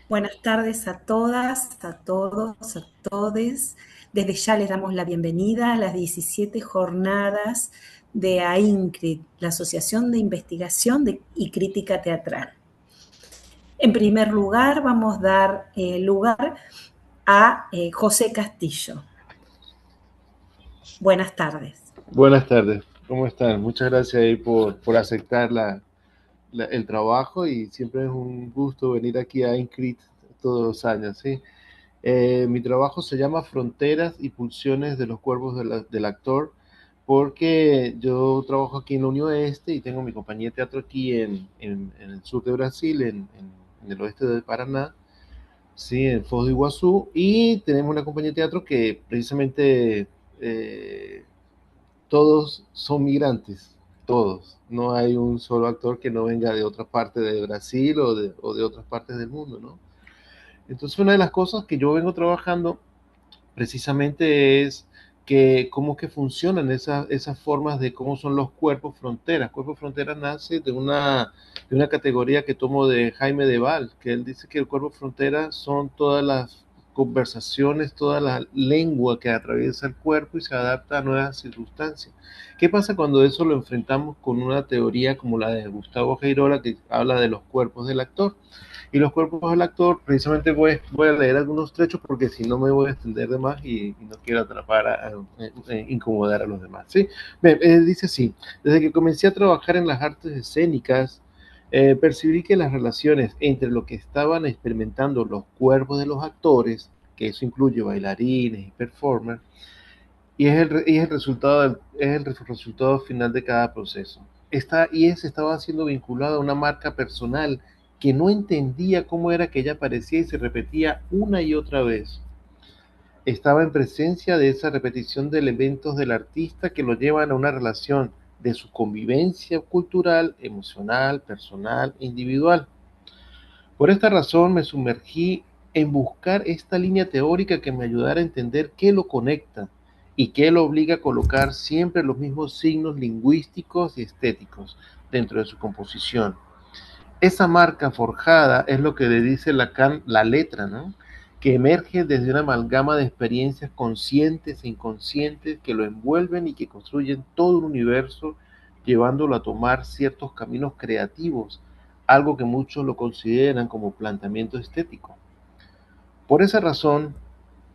Buenas tardes a todas, a todos, a todes. Desde ya les damos la bienvenida a las 17 jornadas de AINCRIT, la Asociación de Investigación y Crítica Teatral. En primer lugar, vamos a dar lugar a José Castillo. Buenas tardes. Buenas tardes, ¿cómo están? Muchas gracias ahí por aceptar el trabajo y siempre es un gusto venir aquí a INCRIT todos los años, ¿sí? Mi trabajo se llama Fronteras y Pulsiones de los Cuerpos del Actor, porque yo trabajo aquí en la Unión Oeste y tengo mi compañía de teatro aquí en el sur de Brasil, en el oeste de Paraná, sí, en Foz do Iguazú, y tenemos una compañía de teatro que precisamente todos son migrantes, todos. No hay un solo actor que no venga de otra parte de Brasil o de otras partes del mundo, ¿no? Entonces, una de las cosas que yo vengo trabajando precisamente es que cómo que funcionan esas formas de cómo son los cuerpos fronteras. Cuerpo frontera nace de una categoría que tomo de Jaime Deval, que él dice que el cuerpo frontera son todas las conversaciones, toda la lengua que atraviesa el cuerpo y se adapta a nuevas circunstancias. ¿Qué pasa cuando eso lo enfrentamos con una teoría como la de Gustavo Geirola, que habla de los cuerpos del actor? Y los cuerpos del actor, precisamente voy a leer algunos trechos porque si no me voy a extender de más y no quiero atrapar, incomodar a los demás. ¿Sí? Dice así: desde que comencé a trabajar en las artes escénicas, percibí que las relaciones entre lo que estaban experimentando los cuerpos de los actores, que eso incluye bailarines y performers, y es el resultado final de cada proceso. Estaba siendo vinculada a una marca personal que no entendía cómo era que ella aparecía y se repetía una y otra vez. Estaba en presencia de esa repetición de elementos del artista que lo llevan a una relación de su convivencia cultural, emocional, personal e individual. Por esta razón me sumergí en buscar esta línea teórica que me ayudara a entender qué lo conecta y qué lo obliga a colocar siempre los mismos signos lingüísticos y estéticos dentro de su composición. Esa marca forjada es lo que le dice Lacan la letra, ¿no? Que emerge desde una amalgama de experiencias conscientes e inconscientes que lo envuelven y que construyen todo un universo, llevándolo a tomar ciertos caminos creativos, algo que muchos lo consideran como planteamiento estético. Por esa razón,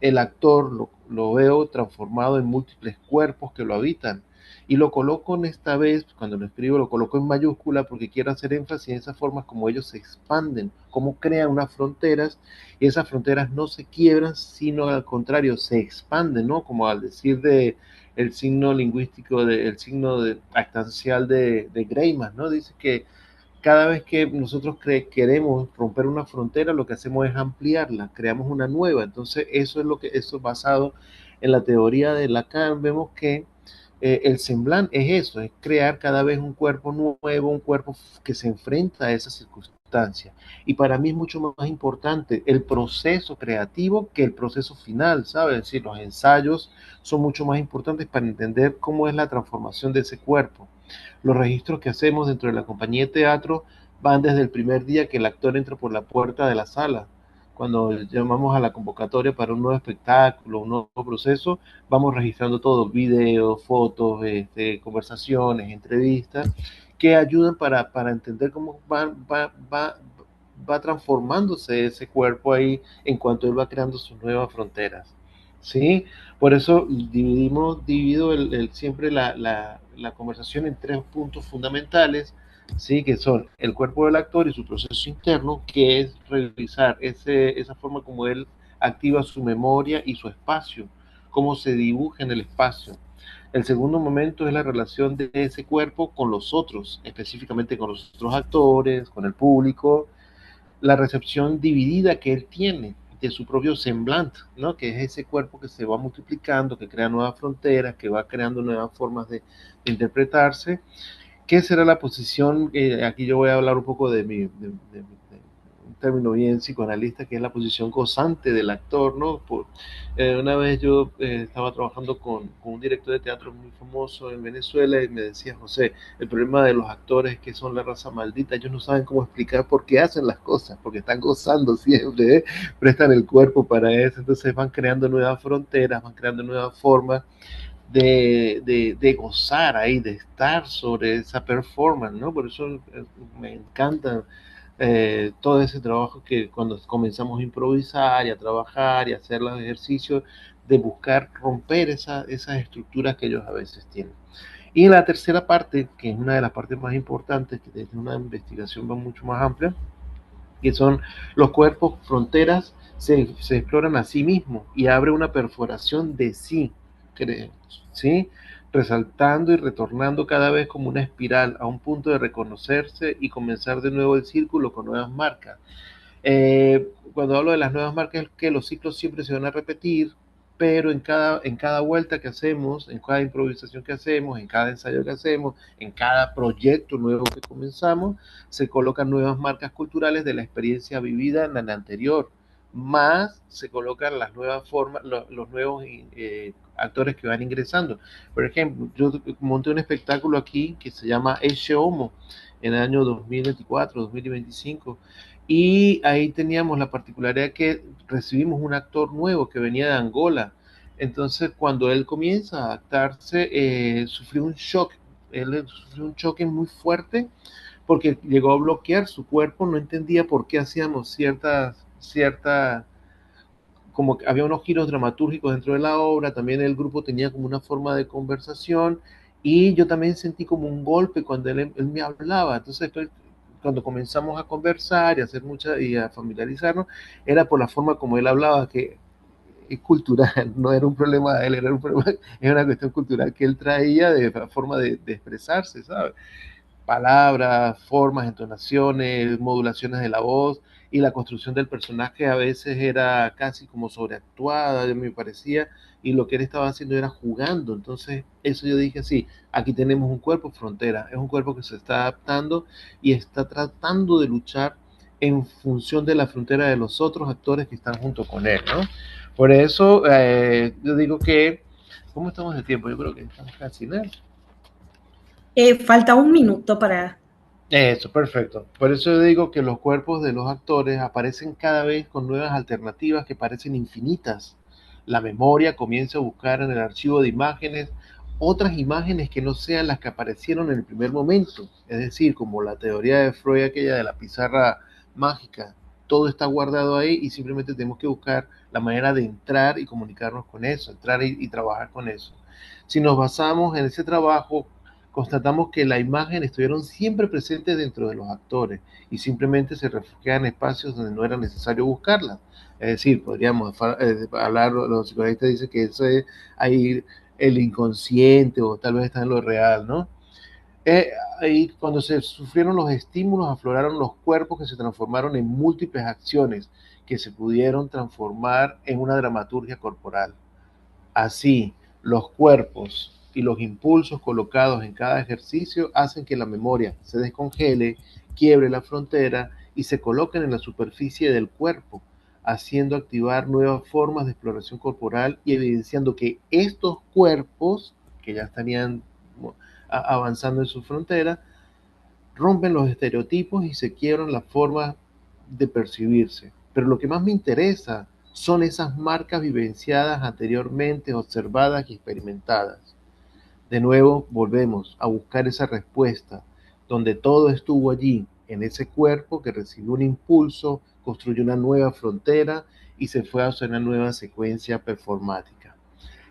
el actor lo veo transformado en múltiples cuerpos que lo habitan. Y lo coloco en esta vez, cuando lo escribo, lo coloco en mayúscula porque quiero hacer énfasis en esas formas como ellos se expanden, cómo crean unas fronteras, y esas fronteras no se quiebran, sino al contrario, se expanden, ¿no? Como al decir de el signo lingüístico, el signo actancial de Greimas, ¿no? Dice que cada vez que nosotros queremos romper una frontera, lo que hacemos es ampliarla, creamos una nueva. Entonces, eso es basado en la teoría de Lacan. Vemos que el semblante es eso, es crear cada vez un cuerpo nuevo, un cuerpo que se enfrenta a esas circunstancias. Y para mí es mucho más importante el proceso creativo que el proceso final, ¿sabes? Es decir, los ensayos son mucho más importantes para entender cómo es la transformación de ese cuerpo. Los registros que hacemos dentro de la compañía de teatro van desde el primer día que el actor entra por la puerta de la sala. Cuando llamamos a la convocatoria para un nuevo espectáculo, un nuevo proceso, vamos registrando todo, videos, fotos, conversaciones, entrevistas, que ayudan para entender cómo va transformándose ese cuerpo ahí en cuanto él va creando sus nuevas fronteras. ¿Sí? Por eso divido siempre la conversación en tres puntos fundamentales, ¿sí? Que son el cuerpo del actor y su proceso interno, que es revisar esa forma como él activa su memoria y su espacio, cómo se dibuja en el espacio. El segundo momento es la relación de ese cuerpo con los otros, específicamente con los otros actores, con el público, la recepción dividida que él tiene de su propio semblante, ¿no? Que es ese cuerpo que se va multiplicando, que crea nuevas fronteras, que va creando nuevas formas de interpretarse. ¿Qué será la posición? Aquí yo voy a hablar un poco de un término bien psicoanalista, que es la posición gozante del actor, ¿no? Una vez yo estaba trabajando con un director de teatro muy famoso en Venezuela y me decía, José, el problema de los actores es que son la raza maldita, ellos no saben cómo explicar por qué hacen las cosas, porque están gozando siempre, ¿eh? Prestan el cuerpo para eso, entonces van creando nuevas fronteras, van creando nuevas formas de gozar ahí, de estar sobre esa performance, ¿no? Por eso me encanta todo ese trabajo que cuando comenzamos a improvisar y a trabajar y a hacer los ejercicios, de buscar romper esas estructuras que ellos a veces tienen. Y la tercera parte, que es una de las partes más importantes, que desde una investigación va mucho más amplia, que son los cuerpos fronteras, se exploran a sí mismos y abre una perforación de sí, ¿sí? Resaltando y retornando cada vez como una espiral a un punto de reconocerse y comenzar de nuevo el círculo con nuevas marcas. Cuando hablo de las nuevas marcas es que los ciclos siempre se van a repetir, pero en cada vuelta que hacemos, en cada improvisación que hacemos, en cada ensayo que hacemos, en cada proyecto nuevo que comenzamos, se colocan nuevas marcas culturales de la experiencia vivida en la anterior, más se colocan las nuevas formas, los nuevos actores que van ingresando. Por ejemplo, yo monté un espectáculo aquí que se llama Eshe Homo en el año 2024, 2025, y ahí teníamos la particularidad que recibimos un actor nuevo que venía de Angola. Entonces, cuando él comienza a adaptarse, sufrió un shock. Él sufrió un choque muy fuerte porque llegó a bloquear su cuerpo, no entendía por qué hacíamos como que había unos giros dramatúrgicos dentro de la obra, también el grupo tenía como una forma de conversación y yo también sentí como un golpe cuando él me hablaba. Entonces, cuando comenzamos a conversar y a hacer y a familiarizarnos, era por la forma como él hablaba, que es cultural, no era un problema de él, era un problema, era una cuestión cultural que él traía de la forma de expresarse, ¿sabes? Palabras, formas, entonaciones, modulaciones de la voz y la construcción del personaje a veces era casi como sobreactuada, me parecía, y lo que él estaba haciendo era jugando. Entonces, eso yo dije, sí, aquí tenemos un cuerpo frontera, es un cuerpo que se está adaptando y está tratando de luchar en función de la frontera de los otros actores que están junto con él, ¿no? Por eso, yo digo que, ¿cómo estamos de tiempo? Yo creo que estamos casi, ¿no? Falta un minuto para... Eso, perfecto. Por eso yo digo que los cuerpos de los actores aparecen cada vez con nuevas alternativas que parecen infinitas. La memoria comienza a buscar en el archivo de imágenes otras imágenes que no sean las que aparecieron en el primer momento. Es decir, como la teoría de Freud, aquella de la pizarra mágica. Todo está guardado ahí y simplemente tenemos que buscar la manera de entrar y comunicarnos con eso, entrar y trabajar con eso. Si nos basamos en ese trabajo, constatamos que la imagen estuvieron siempre presentes dentro de los actores y simplemente se refugiaban en espacios donde no era necesario buscarlas. Es decir, podríamos hablar, los psicoanalistas dicen que eso es ahí el inconsciente o tal vez está en lo real, ¿no? Ahí cuando se sufrieron los estímulos afloraron los cuerpos que se transformaron en múltiples acciones que se pudieron transformar en una dramaturgia corporal. Así, los cuerpos y los impulsos colocados en cada ejercicio hacen que la memoria se descongele, quiebre la frontera y se coloquen en la superficie del cuerpo, haciendo activar nuevas formas de exploración corporal y evidenciando que estos cuerpos, que ya estarían avanzando en su frontera, rompen los estereotipos y se quiebran las formas de percibirse. Pero lo que más me interesa son esas marcas vivenciadas anteriormente, observadas y experimentadas. De nuevo, volvemos a buscar esa respuesta, donde todo estuvo allí, en ese cuerpo que recibió un impulso, construyó una nueva frontera y se fue hacia una nueva secuencia performática.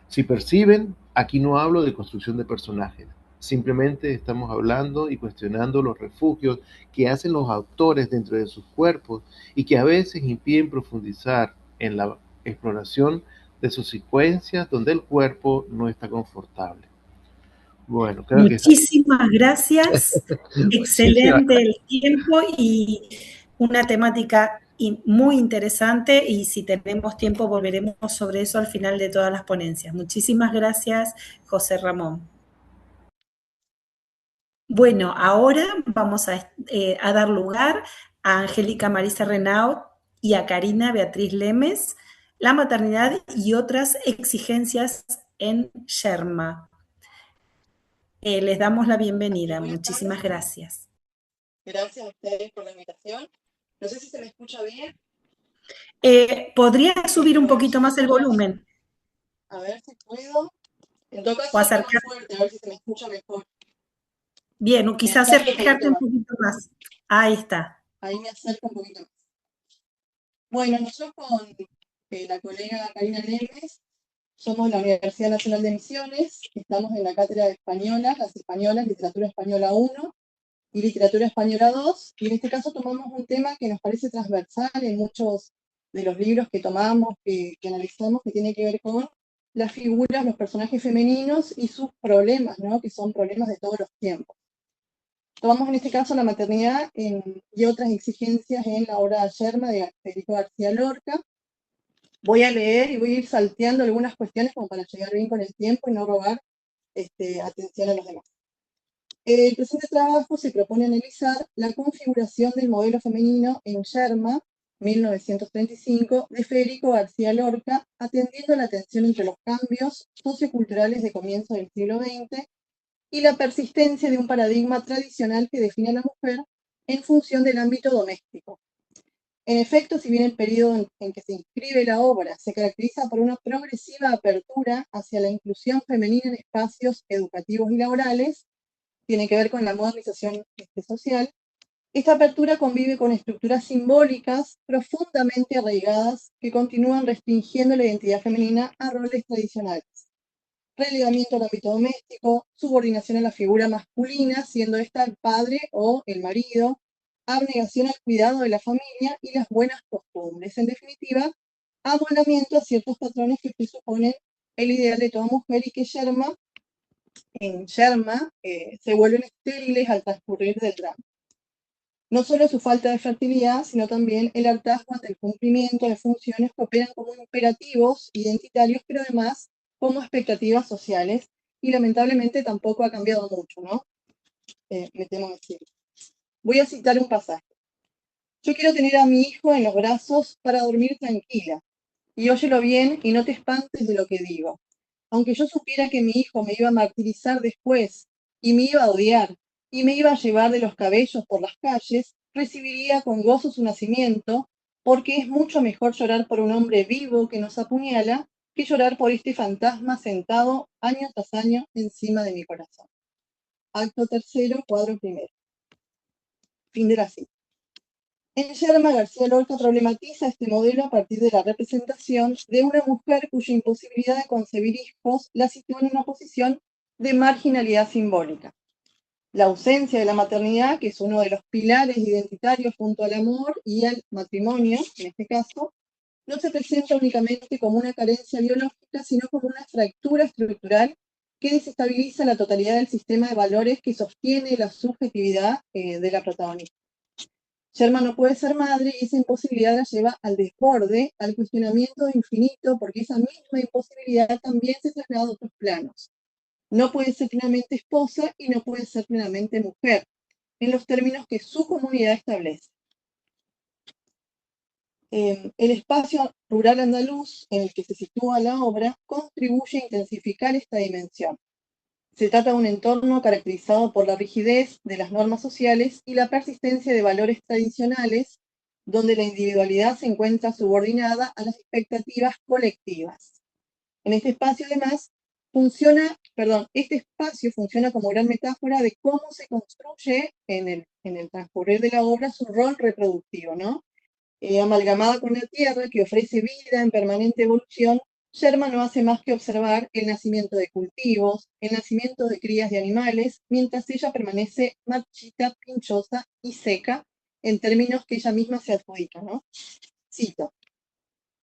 Si perciben, aquí no hablo de construcción de personajes, simplemente estamos hablando y cuestionando los refugios que hacen los autores dentro de sus cuerpos y que a veces impiden profundizar en la exploración de sus secuencias donde el cuerpo no está confortable. Bueno, creo que está. Muchísimas gracias, Muchísimas excelente el tiempo y una temática muy interesante y si tenemos tiempo volveremos sobre eso al final de todas las ponencias. Muchísimas gracias, José Ramón. Bueno, ahora vamos a dar lugar a Angélica Marisa Renaud y a Karina Beatriz Lemes, la maternidad y otras exigencias en Yerma. Les damos la bienvenida. Buenas Muchísimas tardes. gracias. Gracias a ustedes por la invitación. No sé si se me escucha bien. ¿Podría subir un poquito más el volumen? A ver si puedo. En todo caso, O hablo acercar. más fuerte, a ver si se me escucha mejor. Bien, o Me quizás acerco un acercarte poquito un más. poquito más. Ahí está. Ahí me acerco un poquito más. Bueno, nosotros con la colega Karina Lemes somos la Universidad Nacional de Misiones. Estamos en la cátedra de Española, las españolas, Literatura Española 1 y Literatura Española 2. Y en este caso tomamos un tema que nos parece transversal en muchos de los libros que tomamos, que analizamos, que tiene que ver con las figuras, los personajes femeninos y sus problemas, ¿no? Que son problemas de todos los tiempos. Tomamos en este caso la maternidad y otras exigencias en la obra Yerma de Federico García Lorca. Voy a leer y voy a ir salteando algunas cuestiones como para llegar bien con el tiempo y no robar atención a los demás. El presente trabajo se propone analizar la configuración del modelo femenino en Yerma, 1935, de Federico García Lorca, atendiendo la tensión entre los cambios socioculturales de comienzo del siglo XX y la persistencia de un paradigma tradicional que define a la mujer en función del ámbito doméstico. En efecto, si bien el periodo en que se inscribe la obra se caracteriza por una progresiva apertura hacia la inclusión femenina en espacios educativos y laborales, tiene que ver con la modernización social, esta apertura convive con estructuras simbólicas profundamente arraigadas que continúan restringiendo la identidad femenina a roles tradicionales. Relegamiento al ámbito doméstico, subordinación a la figura masculina, siendo esta el padre o el marido, abnegación al cuidado de la familia y las buenas costumbres. En definitiva, amolamiento a ciertos patrones que presuponen el ideal de toda mujer y que en Yerma se vuelven estériles al transcurrir del drama. No solo su falta de fertilidad, sino también el hartazgo ante el cumplimiento de funciones que operan como imperativos identitarios, pero además como expectativas sociales, y lamentablemente tampoco ha cambiado mucho, ¿no? Me temo decir. Voy a citar un pasaje. Yo quiero tener a mi hijo en los brazos para dormir tranquila, y óyelo bien y no te espantes de lo que digo. Aunque yo supiera que mi hijo me iba a martirizar después, y me iba a odiar, y me iba a llevar de los cabellos por las calles, recibiría con gozo su nacimiento, porque es mucho mejor llorar por un hombre vivo que nos apuñala que llorar por este fantasma sentado año tras año encima de mi corazón. Acto tercero, cuadro primero. Fin de la cita. En Yerma, García Lorca problematiza este modelo a partir de la representación de una mujer cuya imposibilidad de concebir hijos la sitúa en una posición de marginalidad simbólica. La ausencia de la maternidad, que es uno de los pilares identitarios junto al amor y al matrimonio, en este caso, no se presenta únicamente como una carencia biológica, sino como una fractura estructural que desestabiliza la totalidad del sistema de valores que sostiene la subjetividad de la protagonista. Yerma no puede ser madre y esa imposibilidad la lleva al desborde, al cuestionamiento de infinito, porque esa misma imposibilidad también se traslada a otros planos. No puede ser plenamente esposa y no puede ser plenamente mujer, en los términos que su comunidad establece. El espacio rural andaluz en el que se sitúa la obra contribuye a intensificar esta dimensión. Se trata de un entorno caracterizado por la rigidez de las normas sociales y la persistencia de valores tradicionales, donde la individualidad se encuentra subordinada a las expectativas colectivas. En este espacio, además, este espacio funciona como gran metáfora de cómo se construye en el transcurrir de la obra su rol reproductivo, ¿no? Amalgamada con la tierra, que ofrece vida en permanente evolución, Yerma no hace más que observar el nacimiento de cultivos, el nacimiento de crías de animales, mientras ella permanece marchita, pinchosa y seca, en términos que ella misma se adjudica, ¿no? Cito: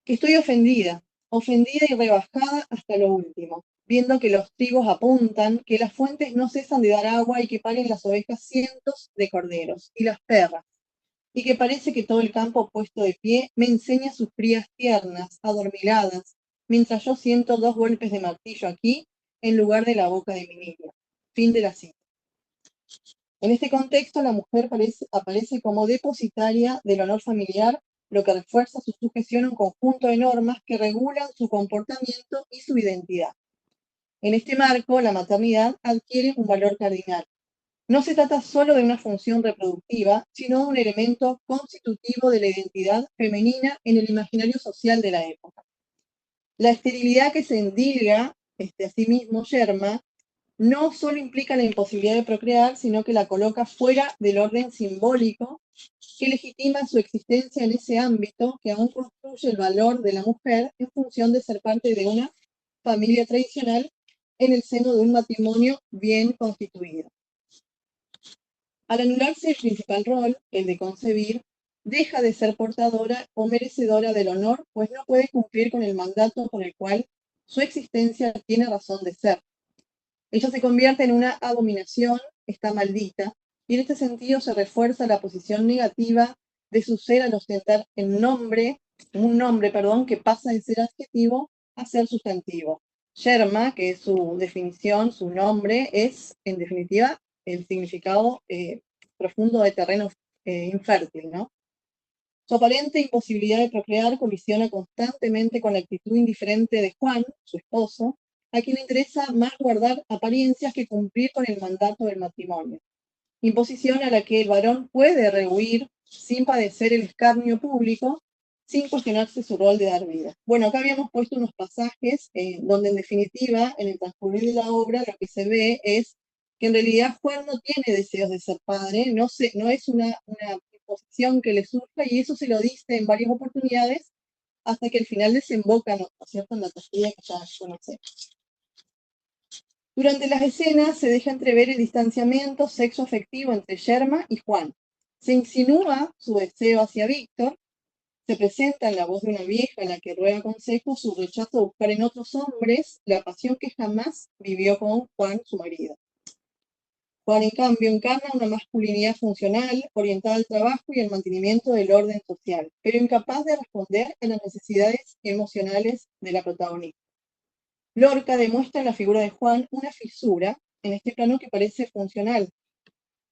que estoy ofendida y rebajada hasta lo último, viendo que los trigos apuntan, que las fuentes no cesan de dar agua y que paren las ovejas cientos de corderos, y las perras, y que parece que todo el campo puesto de pie me enseña sus crías tiernas, adormiladas, mientras yo siento 2 golpes de martillo aquí, en lugar de la boca de mi niño. Fin de la cita. En este contexto, la mujer aparece como depositaria del honor familiar, lo que refuerza su sujeción a un conjunto de normas que regulan su comportamiento y su identidad. En este marco, la maternidad adquiere un valor cardinal. No se trata solo de una función reproductiva, sino de un elemento constitutivo de la identidad femenina en el imaginario social de la época. La esterilidad que se endilga asimismo yerma no solo implica la imposibilidad de procrear, sino que la coloca fuera del orden simbólico que legitima su existencia en ese ámbito que aún construye el valor de la mujer en función de ser parte de una familia tradicional en el seno de un matrimonio bien constituido. Al anularse el principal rol, el de concebir, deja de ser portadora o merecedora del honor, pues no puede cumplir con el mandato por el cual su existencia tiene razón de ser. Ella se convierte en una abominación, está maldita, y en este sentido se refuerza la posición negativa de su ser al ostentar un nombre, que pasa de ser adjetivo a ser sustantivo. Yerma, que es su definición, su nombre, es en definitiva el significado profundo de terreno infértil, ¿no? Su aparente imposibilidad de procrear colisiona constantemente con la actitud indiferente de Juan, su esposo, a quien le interesa más guardar apariencias que cumplir con el mandato del matrimonio. Imposición a la que el varón puede rehuir sin padecer el escarnio público, sin cuestionarse su rol de dar vida. Bueno, acá habíamos puesto unos pasajes donde en definitiva, en el transcurrir de la obra, lo que se ve es que en realidad Juan no tiene deseos de ser padre, no es una imposición que le surja, y eso se lo dice en varias oportunidades, hasta que al final desemboca, ¿no es cierto?, en la tragedia que ya conocemos. Durante las escenas se deja entrever el distanciamiento sexoafectivo entre Yerma y Juan. Se insinúa su deseo hacia Víctor, se presenta en la voz de una vieja en la que ruega consejo su rechazo a buscar en otros hombres la pasión que jamás vivió con Juan, su marido. Juan, en cambio, encarna una masculinidad funcional, orientada al trabajo y al mantenimiento del orden social, pero incapaz de responder a las necesidades emocionales de la protagonista. Lorca demuestra en la figura de Juan una fisura en este plano que parece funcional.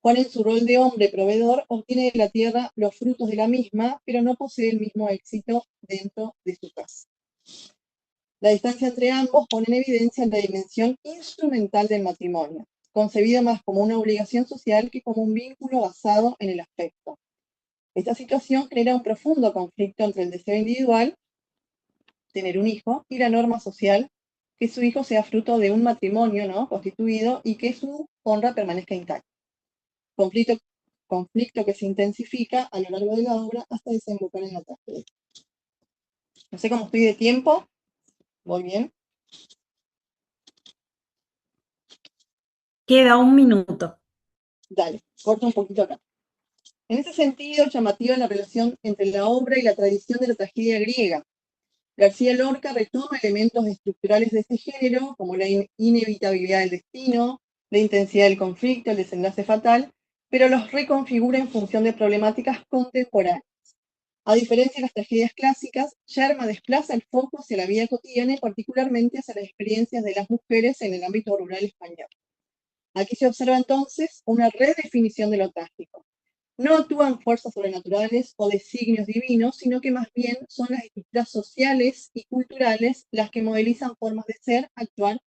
Juan, en su rol de hombre proveedor, obtiene de la tierra los frutos de la misma, pero no posee el mismo éxito dentro de su casa. La distancia entre ambos pone en evidencia la dimensión instrumental del matrimonio, concebida más como una obligación social que como un vínculo basado en el afecto. Esta situación genera un profundo conflicto entre el deseo individual, tener un hijo, y la norma social, que su hijo sea fruto de un matrimonio, ¿no?, constituido y que su honra permanezca intacta. Conflicto que se intensifica a lo largo de la obra hasta desembocar en la tragedia. No sé cómo estoy de tiempo. ¿Voy bien? Queda un minuto. Dale, corto un poquito acá. En ese sentido, llamativa la relación entre la obra y la tradición de la tragedia griega. García Lorca retoma elementos estructurales de este género, como la inevitabilidad del destino, la intensidad del conflicto, el desenlace fatal, pero los reconfigura en función de problemáticas contemporáneas. A diferencia de las tragedias clásicas, Yerma desplaza el foco hacia la vida cotidiana y particularmente hacia las experiencias de las mujeres en el ámbito rural español. Aquí se observa entonces una redefinición de lo trágico. No actúan fuerzas sobrenaturales o designios divinos, sino que más bien son las estructuras sociales y culturales las que modelizan formas de ser, actuar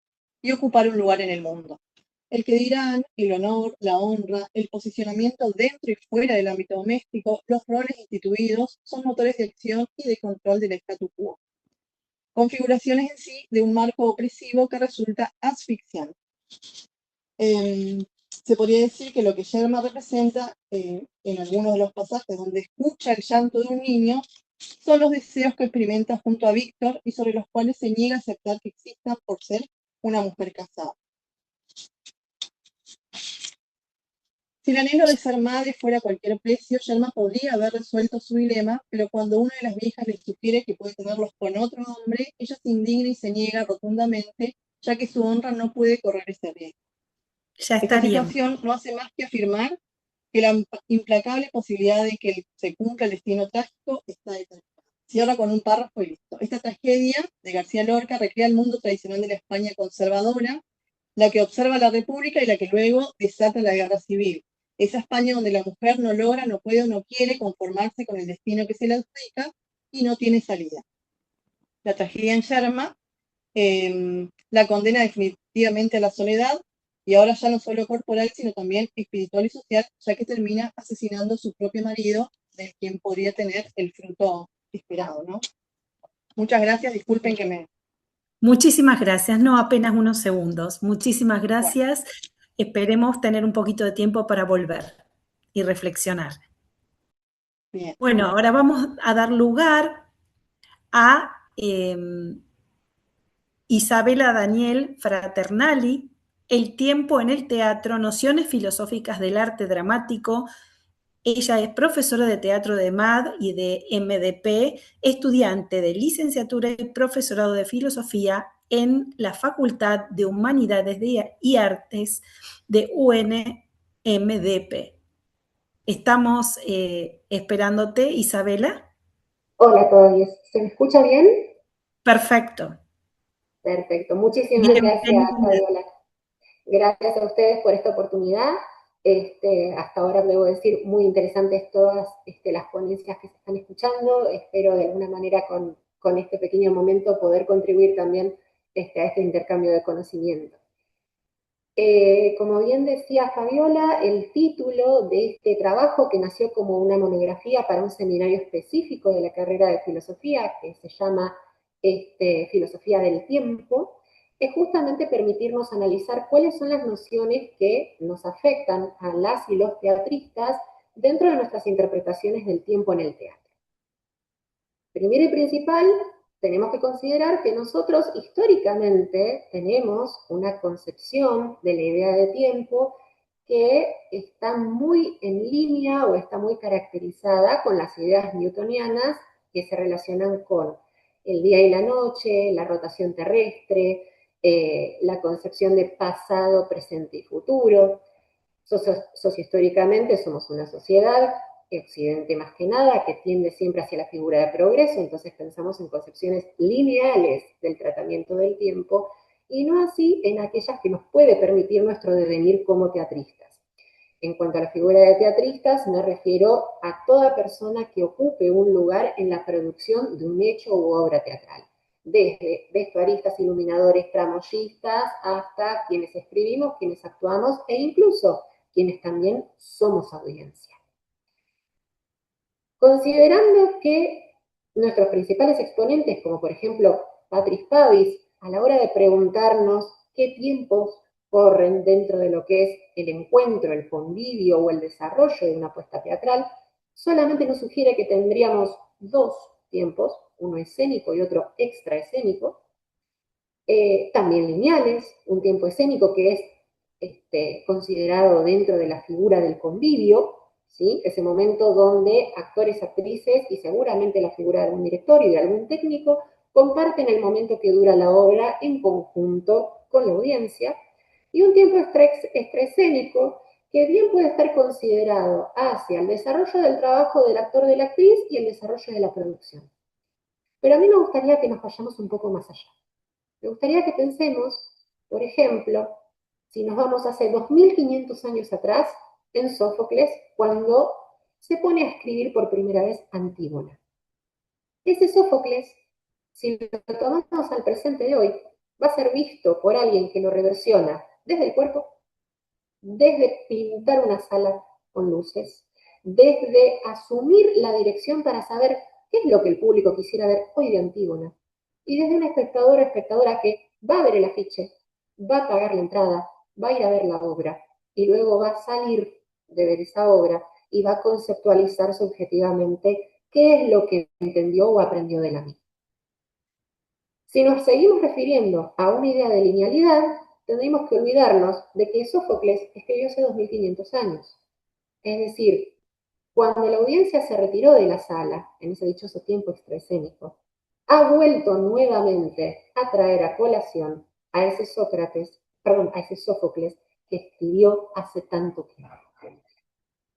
y ocupar un lugar en el mundo. El que dirán, el honor, la honra, el posicionamiento dentro y fuera del ámbito doméstico, los roles instituidos, son motores de acción y de control del statu quo. Configuraciones en sí de un marco opresivo que resulta asfixiante. Se podría decir que lo que Yerma representa en algunos de los pasajes donde escucha el llanto de un niño son los deseos que experimenta junto a Víctor y sobre los cuales se niega a aceptar que existan por ser una mujer casada. Si el anhelo de ser madre fuera a cualquier precio, Yerma podría haber resuelto su dilema, pero cuando una de las viejas le sugiere que puede tenerlos con otro hombre, ella se indigna y se niega rotundamente, ya que su honra no puede correr ese riesgo. Ya Esta estaríamos. situación no hace más que afirmar que la implacable posibilidad de que se cumpla el destino trágico está determinada. Cierra con un párrafo y listo. Esta tragedia de García Lorca recrea el mundo tradicional de la España conservadora, la que observa la República y la que luego desata la guerra civil. esa España donde la mujer no logra, no puede o no quiere conformarse con el destino que se le adjudica y no tiene salida. La tragedia en Yerma la condena definitivamente a la soledad y ahora ya no solo corporal, sino también espiritual y social, ya que termina asesinando a su propio marido, de quien podría tener el fruto esperado, ¿no? Muchas gracias, disculpen que me... Muchísimas gracias, no apenas unos segundos. Muchísimas Bueno, gracias. Esperemos tener un poquito de tiempo para volver y reflexionar. bien. Bueno, ahora vamos a dar lugar a Isabela Daniel Fraternali, El tiempo en el teatro, nociones filosóficas del arte dramático. Ella es profesora de teatro de MAD y de MDP, estudiante de licenciatura y profesorado de filosofía en la Facultad de Humanidades y Artes de UNMDP. Estamos esperándote, Isabela. Hola a todos, ¿se me escucha bien? Perfecto. Perfecto, muchísimas gracias, Bienvenida. Fabiola. Gracias a ustedes por esta oportunidad. Hasta ahora debo decir, muy interesantes todas las ponencias que se están escuchando. Espero de alguna manera con este pequeño momento poder contribuir también a este intercambio de conocimiento. Como bien decía Fabiola, el título de este trabajo, que nació como una monografía para un seminario específico de la carrera de filosofía, que se llama Filosofía del Tiempo, es justamente permitirnos analizar cuáles son las nociones que nos afectan a las y los teatristas dentro de nuestras interpretaciones del tiempo en el teatro. Primero y principal, tenemos que considerar que nosotros históricamente tenemos una concepción de la idea de tiempo que está muy en línea o está muy caracterizada con las ideas newtonianas que se relacionan con el día y la noche, la rotación terrestre, la concepción de pasado, presente y futuro. Sociohistóricamente somos una sociedad, Occidente más que nada, que tiende siempre hacia la figura de progreso, entonces pensamos en concepciones lineales del tratamiento del tiempo y no así en aquellas que nos puede permitir nuestro devenir como teatristas. En cuanto a la figura de teatristas, me refiero a toda persona que ocupe un lugar en la producción de un hecho u obra teatral, desde vestuaristas, iluminadores, tramoyistas, hasta quienes escribimos, quienes actuamos e incluso quienes también somos audiencia. Considerando que nuestros principales exponentes, como por ejemplo Patrice Pavis, a la hora de preguntarnos qué tiempos corren dentro de lo que es el encuentro, el convivio o el desarrollo de una puesta teatral, solamente nos sugiere que tendríamos dos tiempos, uno escénico y otro extraescénico, también lineales, un tiempo escénico que es considerado dentro de la figura del convivio, ¿sí? Ese momento donde actores, actrices y seguramente la figura de algún director y de algún técnico comparten el momento que dura la obra en conjunto con la audiencia, y un tiempo extraescénico que bien puede estar considerado hacia el desarrollo del trabajo del actor o de la actriz y el desarrollo de la producción. Pero a mí me gustaría que nos vayamos un poco más allá. Me gustaría que pensemos, por ejemplo, si nos vamos hace 2500 años atrás, en Sófocles, cuando se pone a escribir por primera vez Antígona. Ese Sófocles, si lo tomamos al presente de hoy, va a ser visto por alguien que lo reversiona desde el cuerpo, desde pintar una sala con luces, desde asumir la dirección para saber qué es lo que el público quisiera ver hoy de Antígona, y desde un espectador o espectadora que va a ver el afiche, va a pagar la entrada, va a ir a ver la obra, y luego va a salir de ver esa obra y va a conceptualizar subjetivamente qué es lo que entendió o aprendió de la misma. Si nos seguimos refiriendo a una idea de linealidad, tendríamos que olvidarnos de que Sófocles escribió hace 2500 años. Es decir, cuando la audiencia se retiró de la sala, en ese dichoso tiempo extraescénico, ha vuelto nuevamente a traer a colación a ese a ese Sófocles que escribió hace tanto tiempo.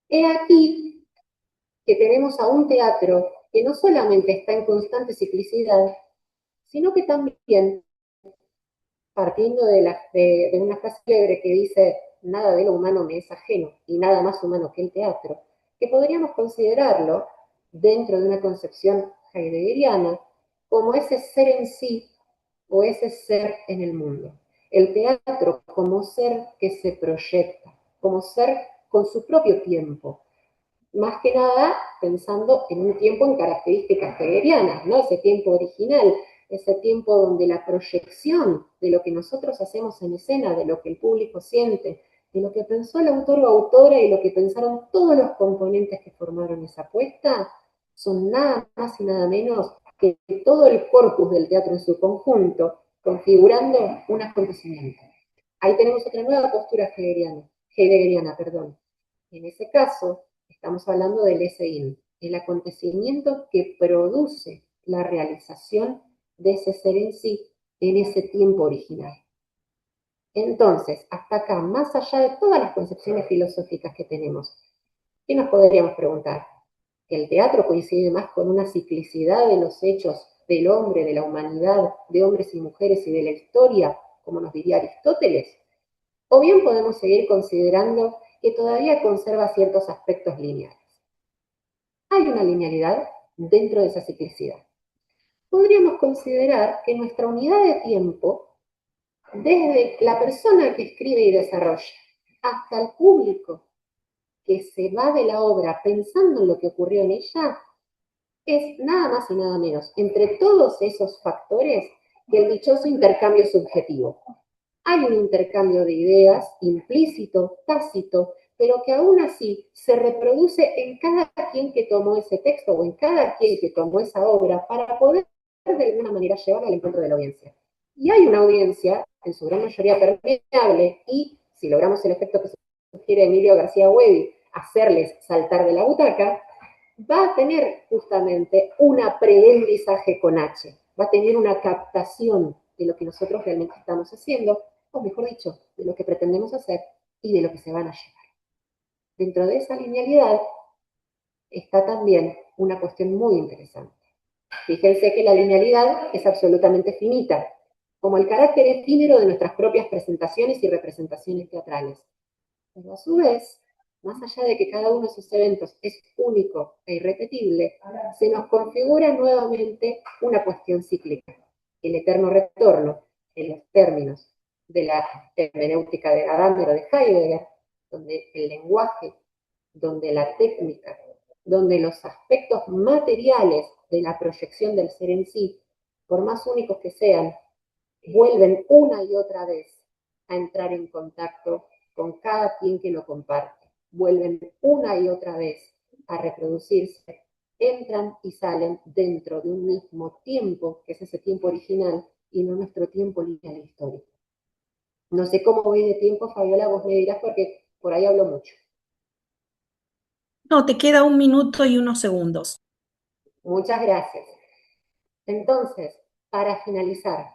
He aquí que tenemos a un teatro que no solamente está en constante ciclicidad, sino que también, partiendo de una frase célebre que dice nada de lo humano me es ajeno y nada más humano que el teatro, que podríamos considerarlo, dentro de una concepción heideggeriana, como ese ser en sí o ese ser en el mundo. El teatro como ser que se proyecta, como ser con su propio tiempo, más que nada pensando en un tiempo en características heideggerianas, ¿no? Ese tiempo original, ese tiempo donde la proyección de lo que nosotros hacemos en escena, de lo que el público siente, de lo que pensó el autor o autora y lo que pensaron todos los componentes que formaron esa puesta, son nada más y nada menos que todo el corpus del teatro en su conjunto, configurando un acontecimiento. Ahí tenemos otra nueva postura heideggeriana. En ese caso, estamos hablando del SIN, el acontecimiento que produce la realización de ese ser en sí en ese tiempo original. Entonces, hasta acá, más allá de todas las concepciones filosóficas que tenemos, ¿qué nos podríamos preguntar? ¿El teatro coincide más con una ciclicidad de los hechos del hombre, de la humanidad, de hombres y mujeres y de la historia, como nos diría Aristóteles? O bien podemos seguir considerando que todavía conserva ciertos aspectos lineales. Hay una linealidad dentro de esa ciclicidad. Podríamos considerar que nuestra unidad de tiempo, desde la persona que escribe y desarrolla hasta el público que se va de la obra pensando en lo que ocurrió en ella, es nada más y nada menos, entre todos esos factores, que el dichoso intercambio subjetivo. Hay un intercambio de ideas implícito, tácito, pero que aún así se reproduce en cada quien que tomó ese texto o en cada quien que tomó esa obra para poder de alguna manera llevarla al encuentro de la audiencia. Y hay una audiencia, en su gran mayoría permeable, y si logramos el efecto que sugiere Emilio García Huevi, hacerles saltar de la butaca, va a tener justamente un aprendizaje con H, va a tener una captación de lo que nosotros realmente estamos haciendo, o mejor dicho, de lo que pretendemos hacer y de lo que se van a llevar. Dentro de esa linealidad está también una cuestión muy interesante. Fíjense que la linealidad es absolutamente finita, como el carácter efímero de nuestras propias presentaciones y representaciones teatrales. Pero a su vez, más allá de que cada uno de esos eventos es único e irrepetible, se nos configura nuevamente una cuestión cíclica, el eterno retorno, en los términos de la hermenéutica de Gadamer o de Heidegger, donde el lenguaje, donde la técnica, donde los aspectos materiales de la proyección del ser en sí, por más únicos que sean, vuelven una y otra vez a entrar en contacto con cada quien que lo comparte, vuelven una y otra vez a reproducirse, entran y salen dentro de un mismo tiempo, que es ese tiempo original, y no nuestro tiempo lineal histórico. No sé cómo voy de tiempo, Fabiola, vos me dirás porque por ahí hablo mucho. No, te queda 1 minuto y unos segundos. Muchas gracias. Entonces, para finalizar,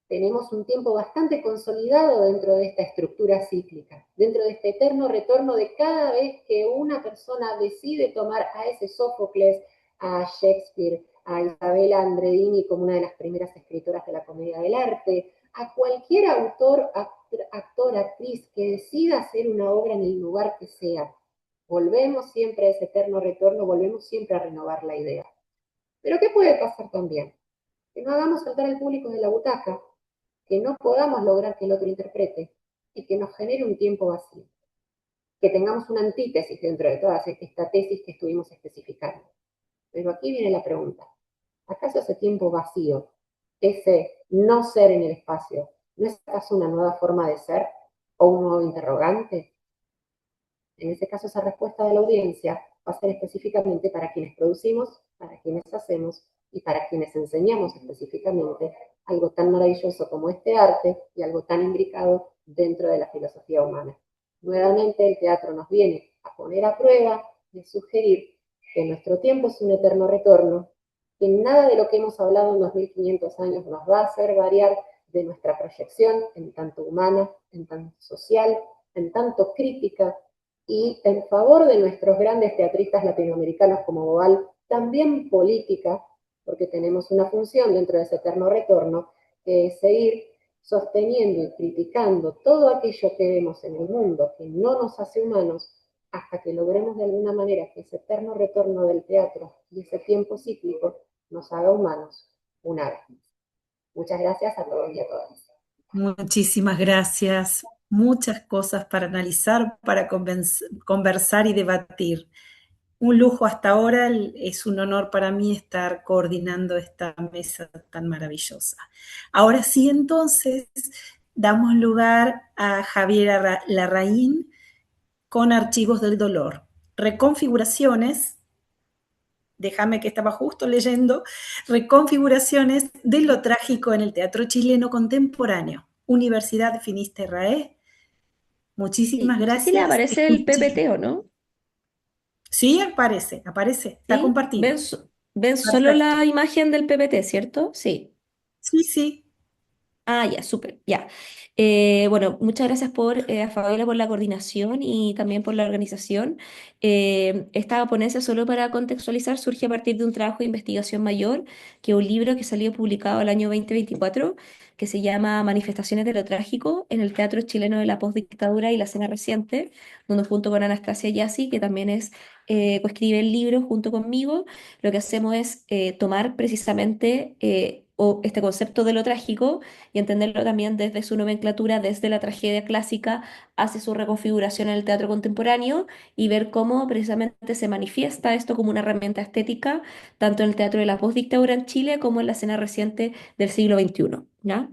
tenemos un tiempo bastante consolidado dentro de esta estructura cíclica, dentro de este eterno retorno de cada vez que una persona decide tomar a ese Sófocles, a Shakespeare, a Isabella Andreini como una de las primeras escritoras de la comedia del arte, a cualquier autor, actor, actriz que decida hacer una obra en el lugar que sea. Volvemos siempre a ese eterno retorno, volvemos siempre a renovar la idea. Pero ¿qué puede pasar también? Que no hagamos saltar al público de la butaca, que no podamos lograr que el otro interprete y que nos genere un tiempo vacío. Que tengamos una antítesis dentro de toda esta tesis que estuvimos especificando. Pero aquí viene la pregunta. ¿Acaso ese tiempo vacío, ese no ser en el espacio, no es acaso una nueva forma de ser o un nuevo interrogante? En ese caso, esa respuesta de la audiencia va a ser específicamente para quienes producimos, para quienes hacemos y para quienes enseñamos específicamente algo tan maravilloso como este arte y algo tan imbricado dentro de la filosofía humana. Nuevamente, el teatro nos viene a poner a prueba y a sugerir que nuestro tiempo es un eterno retorno, que nada de lo que hemos hablado en 2500 años nos va a hacer variar de nuestra proyección en tanto humana, en tanto social, en tanto crítica, y en favor de nuestros grandes teatristas latinoamericanos como Boal, también política, porque tenemos una función dentro de ese eterno retorno, que es seguir sosteniendo y criticando todo aquello que vemos en el mundo que no nos hace humanos, hasta que logremos de alguna manera que ese eterno retorno del teatro y ese tiempo cíclico nos haga humanos una vez más. Muchas gracias a todos y a todas. Muchísimas gracias. Muchas cosas para analizar, para conversar y debatir. Un lujo hasta ahora, es un honor para mí estar coordinando esta mesa tan maravillosa. Ahora sí, entonces, damos lugar a Javier Larraín con Archivos del Dolor. Reconfiguraciones, déjame que estaba justo leyendo, reconfiguraciones de lo trágico en el teatro chileno contemporáneo. Universidad Finisterrae. Sí, Muchísimas no sé si le gracias. aparece el PPT o no. Sí, aparece, está ¿Sí? compartido. Ven solo Perfecto. la imagen del PPT, ¿cierto? Sí. Sí, sí. Ah, ya, súper, ya. Bueno, muchas gracias a Fabiola por la coordinación y también por la organización. Esta ponencia, solo para contextualizar, surge a partir de un trabajo de investigación mayor, que es un libro que salió publicado el año 2024, que se llama Manifestaciones de lo Trágico en el Teatro Chileno de la Postdictadura y la Escena Reciente, donde junto con Anastasia Yassi, que también coescribe el libro junto conmigo, lo que hacemos es tomar precisamente este concepto de lo trágico y entenderlo también desde su nomenclatura, desde la tragedia clásica hacia su reconfiguración en el teatro contemporáneo y ver cómo precisamente se manifiesta esto como una herramienta estética, tanto en el teatro de la postdictadura en Chile como en la escena reciente del siglo XXI, ¿ya?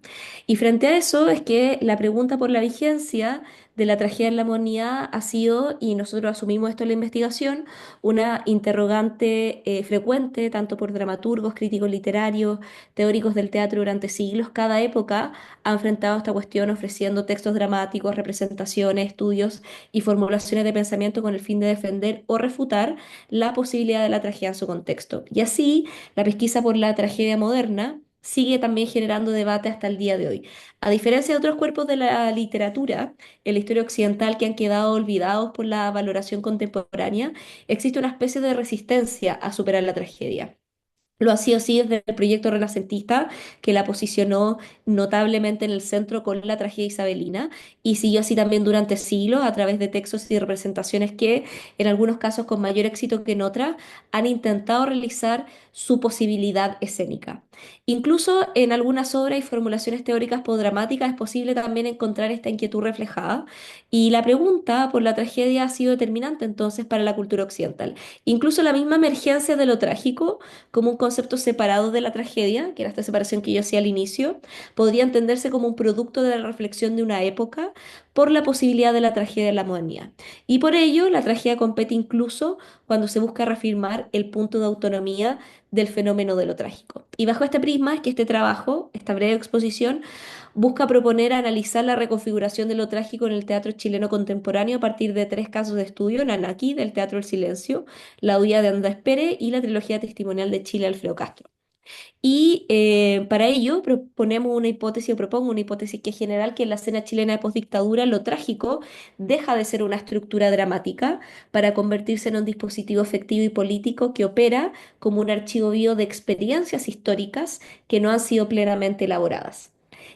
Y frente a eso es que la pregunta por la vigencia de la tragedia en la modernidad ha sido, y nosotros asumimos esto en la investigación, una interrogante frecuente, tanto por dramaturgos, críticos literarios, teóricos del teatro durante siglos. Cada época ha enfrentado esta cuestión ofreciendo textos dramáticos, representaciones, estudios y formulaciones de pensamiento con el fin de defender o refutar la posibilidad de la tragedia en su contexto. Y así, la pesquisa por la tragedia moderna sigue también generando debate hasta el día de hoy. A diferencia de otros cuerpos de la literatura, en la historia occidental que han quedado olvidados por la valoración contemporánea, existe una especie de resistencia a superar la tragedia. Lo ha sido así desde el proyecto renacentista, que la posicionó notablemente en el centro con la tragedia isabelina, y siguió así también durante siglos a través de textos y representaciones que, en algunos casos con mayor éxito que en otras, han intentado realizar su posibilidad escénica. Incluso en algunas obras y formulaciones teóricas postdramáticas es posible también encontrar esta inquietud reflejada, y la pregunta por la tragedia ha sido determinante entonces para la cultura occidental. Incluso la misma emergencia de lo trágico como un concepto separado de la tragedia, que era esta separación que yo hacía al inicio, podría entenderse como un producto de la reflexión de una época por la posibilidad de la tragedia en la modernidad. Y por ello, la tragedia compete incluso cuando se busca reafirmar el punto de autonomía del fenómeno de lo trágico. Y bajo este prisma es que este trabajo, esta breve exposición, busca proponer analizar la reconfiguración de lo trágico en el teatro chileno contemporáneo a partir de tres casos de estudio: Nanaki, del Teatro del Silencio, La Huida de Andrés Pérez y la trilogía testimonial de Chile, Alfredo Castro. Y para ello proponemos una hipótesis, o propongo una hipótesis que es general, que en la escena chilena de postdictadura lo trágico deja de ser una estructura dramática para convertirse en un dispositivo efectivo y político que opera como un archivo vivo de experiencias históricas que no han sido plenamente elaboradas.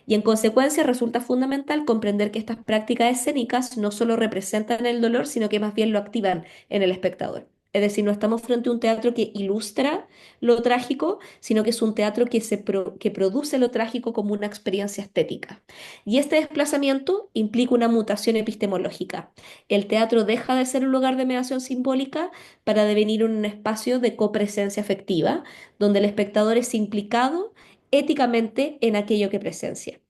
Y en consecuencia resulta fundamental comprender que estas prácticas escénicas no solo representan el dolor, sino que más bien lo activan en el espectador. Es decir, no estamos frente a un teatro que ilustra lo trágico, sino que es un teatro que produce lo trágico como una experiencia estética. Y este desplazamiento implica una mutación epistemológica. El teatro deja de ser un lugar de mediación simbólica para devenir un espacio de copresencia afectiva, donde el espectador es implicado éticamente en aquello que presencia.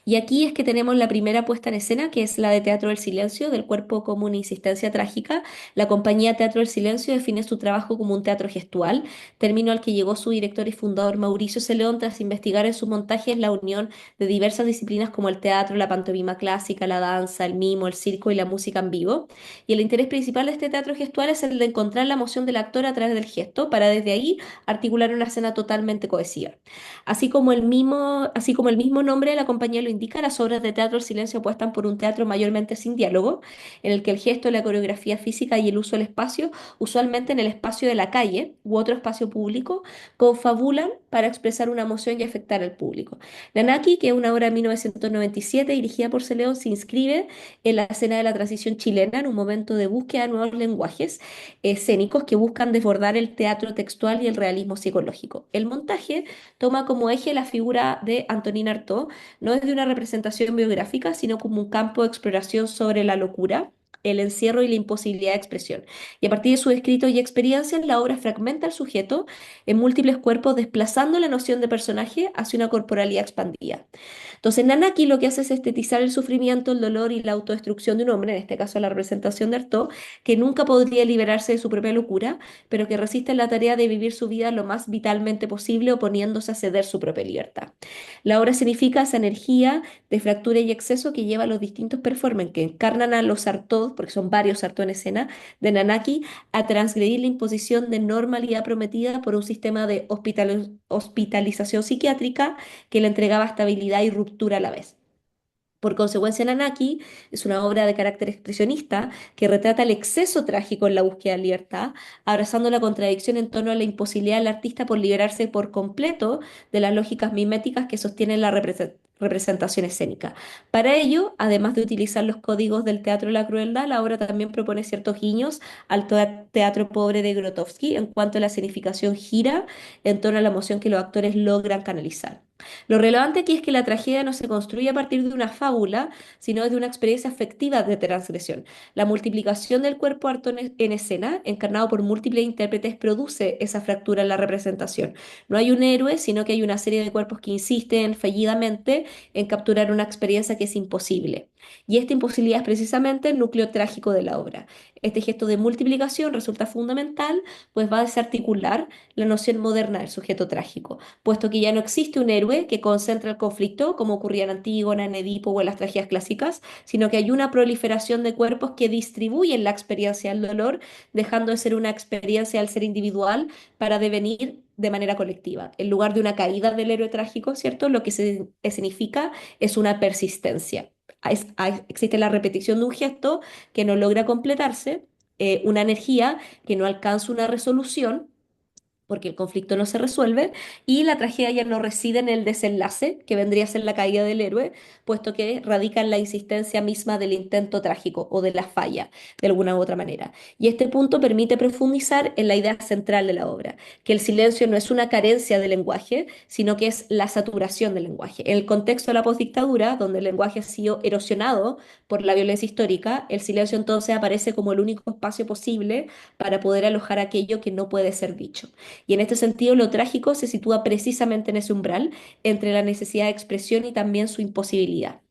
Y aquí es que tenemos la primera puesta en escena, que es la de Teatro del Silencio, del Cuerpo Común Insistencia Trágica. La compañía Teatro del Silencio define su trabajo como un teatro gestual, término al que llegó su director y fundador Mauricio Celeón tras investigar en sus montajes la unión de diversas disciplinas como el teatro, la pantomima clásica, la danza, el mimo, el circo y la música en vivo. Y el interés principal de este teatro gestual es el de encontrar la emoción del actor a través del gesto, para desde ahí articular una escena totalmente cohesiva. Así como el mismo nombre de la compañía lo indica, las obras de teatro del silencio apuestan por un teatro mayormente sin diálogo, en el que el gesto, la coreografía física y el uso del espacio, usualmente en el espacio de la calle u otro espacio público, confabulan para expresar una emoción y afectar al público. Nanaki, que es una obra de 1997 dirigida por C. León, se inscribe en la escena de la transición chilena en un momento de búsqueda de nuevos lenguajes escénicos que buscan desbordar el teatro textual y el realismo psicológico. El montaje toma como eje la figura de Antonin Artaud, no desde una representación biográfica, sino como un campo de exploración sobre la locura, el encierro y la imposibilidad de expresión. Y a partir de sus escritos y experiencias, la obra fragmenta al sujeto en múltiples cuerpos, desplazando la noción de personaje hacia una corporalidad expandida. Entonces, Nanaki lo que hace es estetizar el sufrimiento, el dolor y la autodestrucción de un hombre, en este caso la representación de Artaud, que nunca podría liberarse de su propia locura, pero que resiste en la tarea de vivir su vida lo más vitalmente posible, oponiéndose a ceder su propia libertad. La obra significa esa energía de fractura y exceso que lleva a los distintos performers que encarnan a los Artaud, porque son varios Artaud en escena, de Nanaki, a transgredir la imposición de normalidad prometida por un sistema de hospitalización psiquiátrica que le entregaba estabilidad y ruptura a la vez. Por consecuencia, Nanaki es una obra de carácter expresionista que retrata el exceso trágico en la búsqueda de libertad, abrazando la contradicción en torno a la imposibilidad del artista por liberarse por completo de las lógicas miméticas que sostienen la representación escénica. Para ello, además de utilizar los códigos del teatro de la crueldad, la obra también propone ciertos guiños al teatro pobre de Grotowski en cuanto a la significación gira en torno a la emoción que los actores logran canalizar. Lo relevante aquí es que la tragedia no se construye a partir de una fábula, sino de una experiencia afectiva de transgresión. La multiplicación del cuerpo harto en escena, encarnado por múltiples intérpretes, produce esa fractura en la representación. No hay un héroe, sino que hay una serie de cuerpos que insisten fallidamente en capturar una experiencia que es imposible. Y esta imposibilidad es precisamente el núcleo trágico de la obra. Este gesto de multiplicación resulta fundamental, pues va a desarticular la noción moderna del sujeto trágico, puesto que ya no existe un héroe que concentra el conflicto, como ocurría en Antígona, en Edipo o en las tragedias clásicas, sino que hay una proliferación de cuerpos que distribuyen la experiencia del dolor, dejando de ser una experiencia al ser individual para devenir de manera colectiva. En lugar de una caída del héroe trágico, ¿cierto? Lo que significa es una persistencia. Existe la repetición de un gesto que no logra completarse, una energía que no alcanza una resolución porque el conflicto no se resuelve y la tragedia ya no reside en el desenlace, que vendría a ser la caída del héroe, puesto que radica en la insistencia misma del intento trágico o de la falla, de alguna u otra manera. Y este punto permite profundizar en la idea central de la obra, que el silencio no es una carencia del lenguaje, sino que es la saturación del lenguaje. En el contexto de la postdictadura, donde el lenguaje ha sido erosionado por la violencia histórica, el silencio entonces aparece como el único espacio posible para poder alojar aquello que no puede ser dicho. Y en este sentido, lo trágico se sitúa precisamente en ese umbral entre la necesidad de expresión y también su imposibilidad.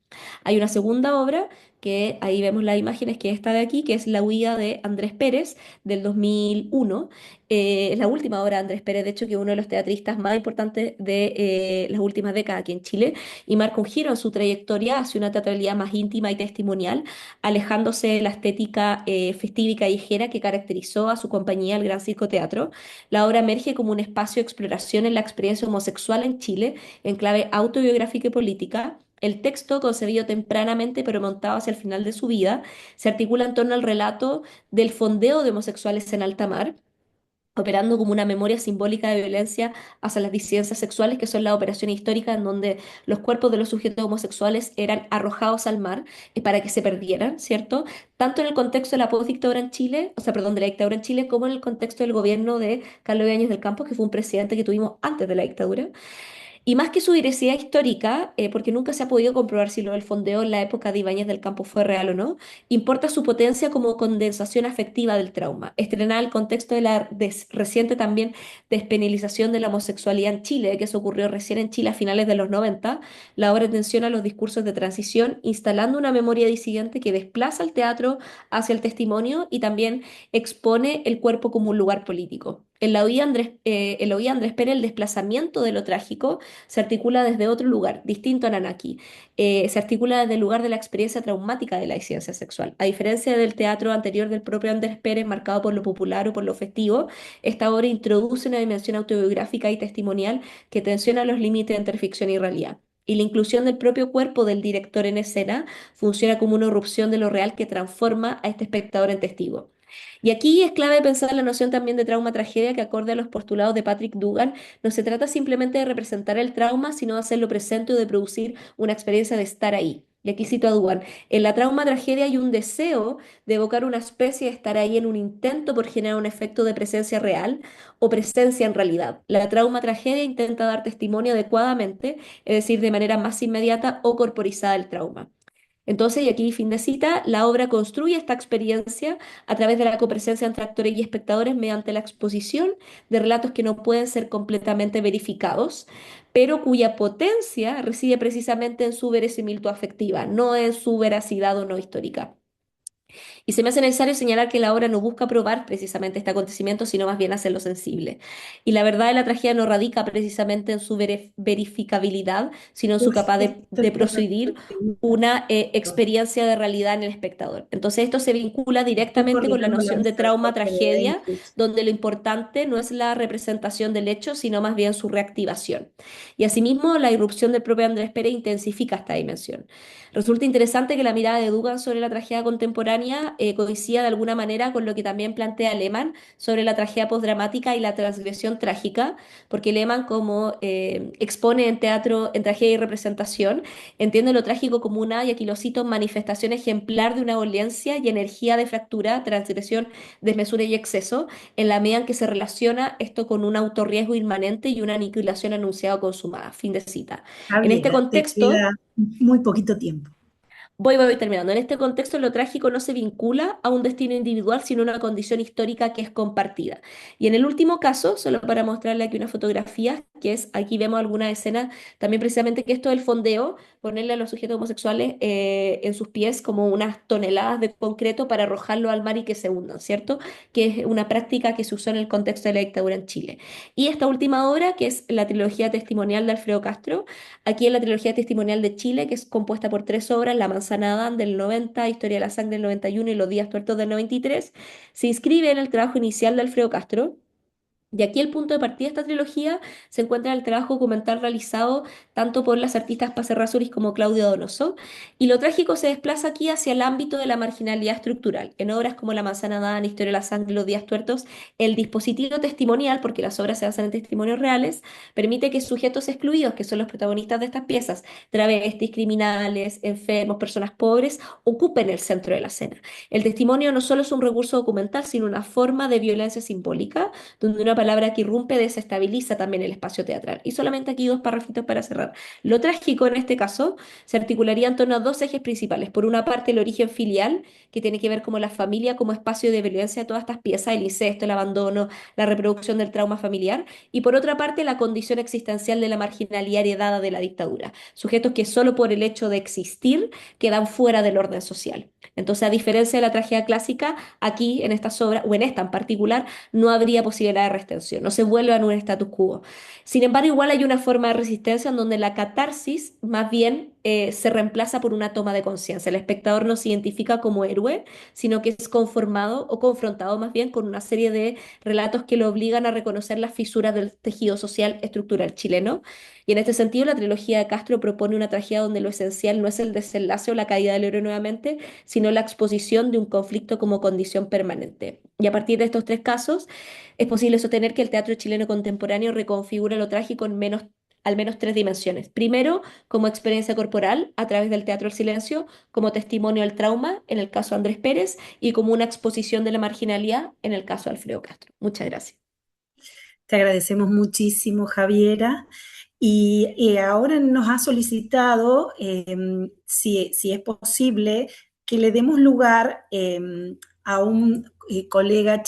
Hay una segunda obra que ahí vemos las imágenes, que es esta de aquí, que es La huida de Andrés Pérez del 2001. Es la última obra de Andrés Pérez, de hecho, que es uno de los teatristas más importantes de las últimas décadas aquí en Chile, y marca un giro en su trayectoria hacia una teatralidad más íntima y testimonial, alejándose de la estética festiva y callejera que caracterizó a su compañía, el Gran Circo Teatro. La obra emerge como un espacio de exploración en la experiencia homosexual en Chile, en clave autobiográfica y política. El texto, concebido tempranamente pero montado hacia el final de su vida, se articula en torno al relato del fondeo de homosexuales en alta mar, operando como una memoria simbólica de violencia hacia las disidencias sexuales, que son las operaciones históricas en donde los cuerpos de los sujetos homosexuales eran arrojados al mar para que se perdieran, ¿cierto? Tanto en el contexto de la postdictadura en Chile, o sea, perdón, de la dictadura en Chile, como en el contexto del gobierno de Carlos Ibáñez del Campo, que fue un presidente que tuvimos antes de la dictadura. Y más que su veracidad histórica, porque nunca se ha podido comprobar si lo del fondeo en la época de Ibáñez del Campo fue real o no, importa su potencia como condensación afectiva del trauma. Estrenada en el contexto de la reciente también despenalización de la homosexualidad en Chile, que eso ocurrió recién en Chile a finales de los 90, la obra tensiona los discursos de transición, instalando una memoria disidente que desplaza el teatro hacia el testimonio y también expone el cuerpo como un lugar político. En la huida Andrés Pérez, el desplazamiento de lo trágico se articula desde otro lugar, distinto a Nanaki. Se articula desde el lugar de la experiencia traumática de la disidencia sexual. A diferencia del teatro anterior del propio Andrés Pérez, marcado por lo popular o por lo festivo, esta obra introduce una dimensión autobiográfica y testimonial que tensiona los límites entre ficción y realidad. Y la inclusión del propio cuerpo del director en escena funciona como una erupción de lo real que transforma a este espectador en testigo. Y aquí es clave pensar la noción también de trauma-tragedia que acorde a los postulados de Patrick Dugan. No se trata simplemente de representar el trauma, sino de hacerlo presente o de producir una experiencia de estar ahí. Y aquí cito a Dugan. En la trauma-tragedia hay un deseo de evocar una especie de estar ahí en un intento por generar un efecto de presencia real o presencia en realidad. La trauma-tragedia intenta dar testimonio adecuadamente, es decir, de manera más inmediata o corporizada del trauma. Entonces, y aquí fin de cita, la obra construye esta experiencia a través de la copresencia entre actores y espectadores mediante la exposición de relatos que no pueden ser completamente verificados, pero cuya potencia reside precisamente en su verosimilitud afectiva, no en su veracidad o no histórica. Y se me hace necesario señalar que la obra no busca probar precisamente este acontecimiento, sino más bien hacerlo sensible. Y la verdad de la tragedia no radica precisamente en su verificabilidad, sino en su Uy, capaz esto de es una proseguir pregunta. una experiencia de realidad en el espectador. Entonces esto se vincula Estoy directamente con la coordinando la noción de mesa de Jorge de trauma-tragedia, Aincrich. donde lo importante no es la representación del hecho, sino más bien su reactivación. Y asimismo, la irrupción del propio Andrés Pérez intensifica esta dimensión. Resulta interesante que la mirada de Dugan sobre la tragedia contemporánea coincida de alguna manera con lo que también plantea Lehmann sobre la tragedia postdramática y la transgresión trágica, porque Lehmann, como expone en teatro, en tragedia y representación, entiende lo trágico como una, y aquí lo cito, manifestación ejemplar de una violencia y energía de fractura, transgresión, desmesura y exceso, en la medida en que se relaciona esto con un autorriesgo inmanente y una aniquilación anunciada o consumada. Fin de cita. En este Javiera, te contexto, queda muy poquito tiempo. voy terminando. En este contexto, lo trágico no se vincula a un destino individual, sino a una condición histórica que es compartida. Y en el último caso, solo para mostrarle aquí una fotografía, que es, aquí vemos alguna escena, también precisamente que esto del fondeo, ponerle a los sujetos homosexuales en sus pies como unas toneladas de concreto para arrojarlo al mar y que se hundan, ¿cierto? Que es una práctica que se usó en el contexto de la dictadura en Chile. Y esta última obra, que es la trilogía testimonial de Alfredo Castro, aquí en la trilogía testimonial de Chile, que es compuesta por tres obras, La manzana Adán del 90, Historia de la sangre del 91 y Los días tuertos del 93, se inscribe en el trabajo inicial de Alfredo Castro. Y aquí el punto de partida de esta trilogía se encuentra en el trabajo documental realizado tanto por las artistas Paz Errázuriz como Claudia Donoso, y lo trágico se desplaza aquí hacia el ámbito de la marginalidad estructural. En obras como La manzana Adán, Historia de la sangre y Los días tuertos, el dispositivo testimonial, porque las obras se basan en testimonios reales, permite que sujetos excluidos, que son los protagonistas de estas piezas, travestis, criminales, enfermos, personas pobres, ocupen el centro de la escena. El testimonio no solo es un recurso documental, sino una forma de violencia simbólica donde una palabra que irrumpe desestabiliza también el espacio teatral. Y solamente aquí dos párrafitos para cerrar. Lo trágico en este caso se articularía en torno a dos ejes principales. Por una parte, el origen filial, que tiene que ver como la familia como espacio de violencia de todas estas piezas, el incesto, el abandono, la reproducción del trauma familiar. Y por otra parte, la condición existencial de la marginalidad heredada de la dictadura. Sujetos que solo por el hecho de existir quedan fuera del orden social. Entonces, a diferencia de la tragedia clásica, aquí en estas obras, o en esta en particular, no habría posibilidad de restención, no se vuelve a un status quo. Sin embargo, igual hay una forma de resistencia en donde la catarsis más bien se reemplaza por una toma de conciencia. El espectador no se identifica como héroe, sino que es conformado o confrontado más bien con una serie de relatos que lo obligan a reconocer las fisuras del tejido social estructural chileno. Y en este sentido, la trilogía de Castro propone una tragedia donde lo esencial no es el desenlace o la caída del héroe nuevamente, sino la exposición de un conflicto como condición permanente. Y a partir de estos tres casos, es posible sostener que el teatro chileno contemporáneo reconfigura lo trágico en al menos tres dimensiones. Primero, como experiencia corporal a través del teatro del silencio, como testimonio del trauma en el caso de Andrés Pérez y como una exposición de la marginalidad en el caso de Alfredo Castro. Muchas gracias. Te agradecemos muchísimo, Javiera. Y ahora nos ha solicitado, si es posible, que le demos lugar a un colega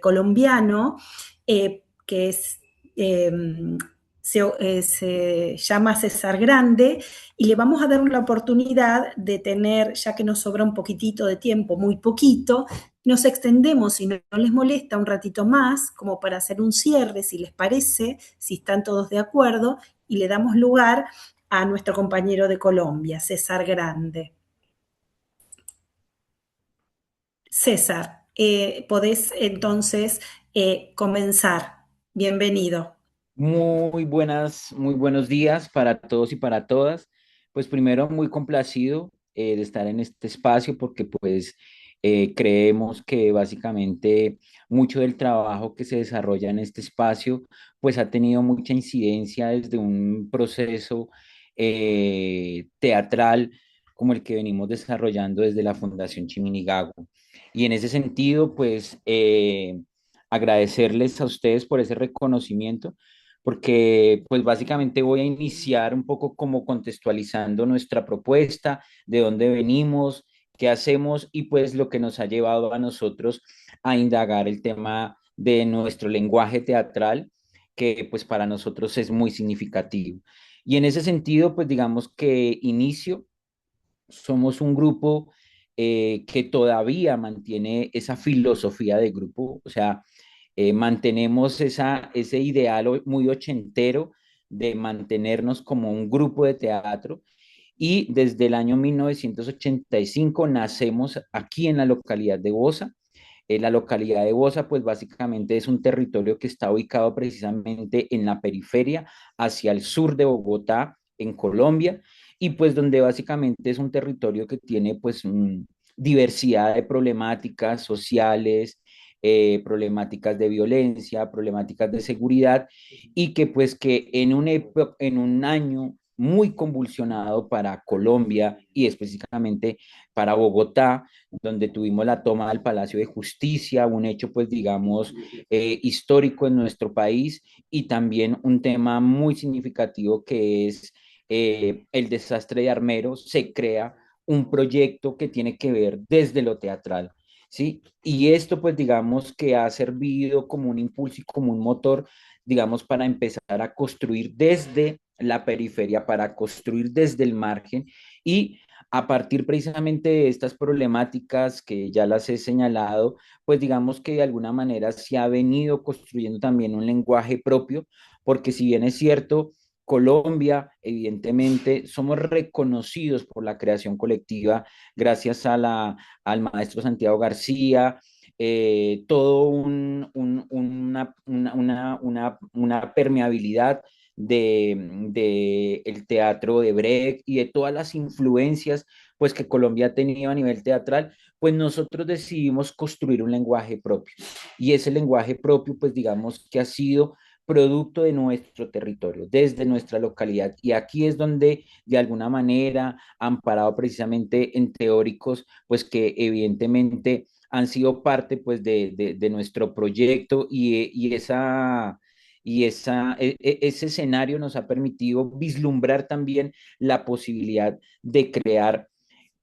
colombiano que es, eh, se llama César Grande, y le vamos a dar la oportunidad de tener, ya que nos sobra un poquitito de tiempo, muy poquito, nos extendemos, si no les molesta, un ratito más, como para hacer un cierre, si les parece, si están todos de acuerdo, y le damos lugar a nuestro compañero de Colombia, César Grande. César, podés entonces comenzar. Bienvenido. Muy buenos días para todos y para todas. Pues primero muy complacido de estar en este espacio porque pues Creemos que básicamente mucho del trabajo que se desarrolla en este espacio pues ha tenido mucha incidencia desde un proceso teatral como el que venimos desarrollando desde la Fundación Chiminigago. Y en ese sentido, pues agradecerles a ustedes por ese reconocimiento, porque pues básicamente voy a iniciar un poco como contextualizando nuestra propuesta, de dónde venimos, qué hacemos y pues lo que nos ha llevado a nosotros a indagar el tema de nuestro lenguaje teatral, que pues para nosotros es muy significativo. Y en ese sentido, pues digamos que inicio, somos un grupo que todavía mantiene esa filosofía de grupo, o sea, mantenemos ese ideal muy ochentero de mantenernos como un grupo de teatro y desde el año 1985 nacemos aquí en la localidad de Bosa. La localidad de Bosa, pues básicamente es un territorio que está ubicado precisamente en la periferia, hacia el sur de Bogotá, en Colombia, y pues donde básicamente es un territorio que tiene pues diversidad de problemáticas sociales, problemáticas de violencia, problemáticas de seguridad, y que pues que en un año muy convulsionado para Colombia y específicamente para Bogotá, donde tuvimos la toma del Palacio de Justicia, un hecho pues digamos histórico en nuestro país y también un tema muy significativo que es el desastre de Armero, se crea un proyecto que tiene que ver desde lo teatral. ¿Sí? Y esto pues digamos que ha servido como un impulso y como un motor, digamos, para empezar a construir desde la periferia, para construir desde el margen y a partir precisamente de estas problemáticas que ya las he señalado, pues digamos que de alguna manera se ha venido construyendo también un lenguaje propio, porque si bien es cierto, Colombia, evidentemente, somos reconocidos por la creación colectiva gracias a al maestro Santiago García, todo una permeabilidad de el teatro de Brecht y de todas las influencias pues que Colombia ha tenido a nivel teatral, pues nosotros decidimos construir un lenguaje propio. Y ese lenguaje propio, pues digamos que ha sido producto de nuestro territorio, desde nuestra localidad. Y aquí es donde, de alguna manera, amparado precisamente en teóricos, pues que evidentemente han sido parte pues de nuestro proyecto ese escenario nos ha permitido vislumbrar también la posibilidad de crear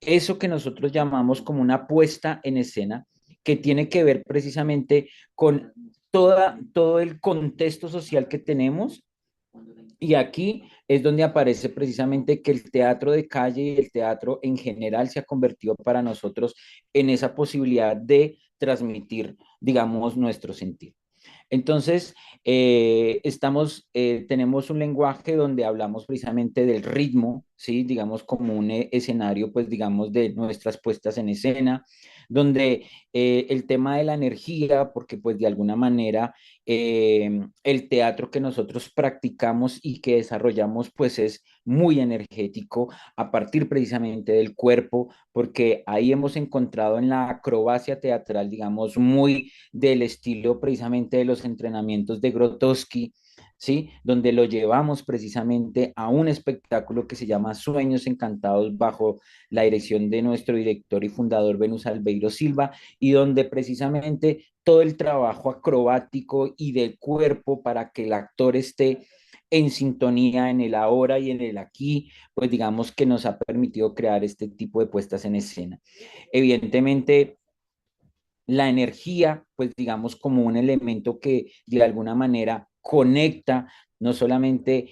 eso que nosotros llamamos como una puesta en escena, que tiene que ver precisamente con todo el contexto social que tenemos. Y aquí es donde aparece precisamente que el teatro de calle y el teatro en general se ha convertido para nosotros en esa posibilidad de transmitir, digamos, nuestro sentir. Entonces, tenemos un lenguaje donde hablamos precisamente del ritmo, ¿sí? Digamos como un escenario, pues digamos, de nuestras puestas en escena, donde el tema de la energía, porque pues de alguna manera el teatro que nosotros practicamos y que desarrollamos, pues es muy energético a partir precisamente del cuerpo, porque ahí hemos encontrado en la acrobacia teatral, digamos, muy del estilo precisamente de los entrenamientos de Grotowski, ¿sí? Donde lo llevamos precisamente a un espectáculo que se llama Sueños Encantados bajo la dirección de nuestro director y fundador Venus Albeiro Silva y donde precisamente todo el trabajo acrobático y del cuerpo para que el actor esté en sintonía en el ahora y en el aquí, pues digamos que nos ha permitido crear este tipo de puestas en escena. Evidentemente, la energía, pues digamos como un elemento que de alguna manera conecta no solamente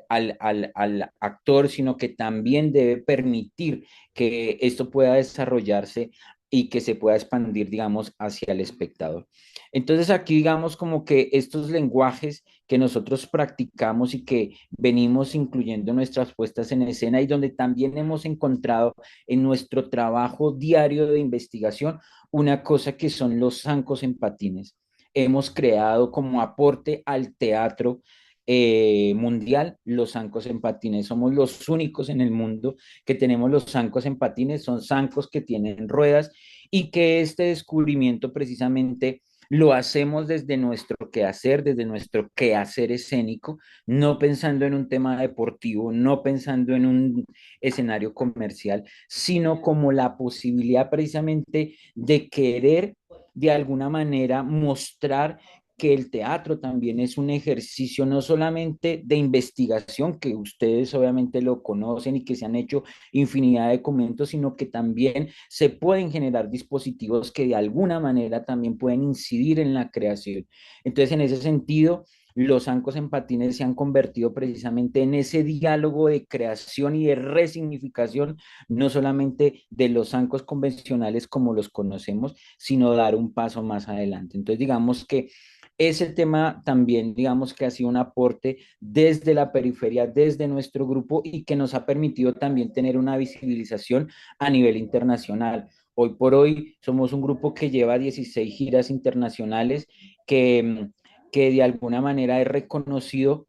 al actor, sino que también debe permitir que esto pueda desarrollarse y que se pueda expandir, digamos, hacia el espectador. Entonces aquí, digamos, como que estos lenguajes que nosotros practicamos y que venimos incluyendo en nuestras puestas en escena y donde también hemos encontrado en nuestro trabajo diario de investigación una cosa que son los zancos en patines. Hemos creado como aporte al teatro mundial, los zancos en patines. Somos los únicos en el mundo que tenemos los zancos en patines, son zancos que tienen ruedas y que este descubrimiento precisamente lo hacemos desde nuestro quehacer, desde nuestro quehacer escénico, no pensando en un tema deportivo, no pensando en un escenario comercial, sino como la posibilidad precisamente de querer de alguna manera mostrar que el teatro también es un ejercicio no solamente de investigación, que ustedes obviamente lo conocen y que se han hecho infinidad de documentos, sino que también se pueden generar dispositivos que de alguna manera también pueden incidir en la creación. Entonces, en ese sentido, los zancos en patines se han convertido precisamente en ese diálogo de creación y de resignificación, no solamente de los zancos convencionales como los conocemos, sino dar un paso más adelante. Entonces, digamos que ese tema también, digamos que ha sido un aporte desde la periferia, desde nuestro grupo y que nos ha permitido también tener una visibilización a nivel internacional. Hoy por hoy somos un grupo que lleva 16 giras internacionales que, que de alguna manera es reconocido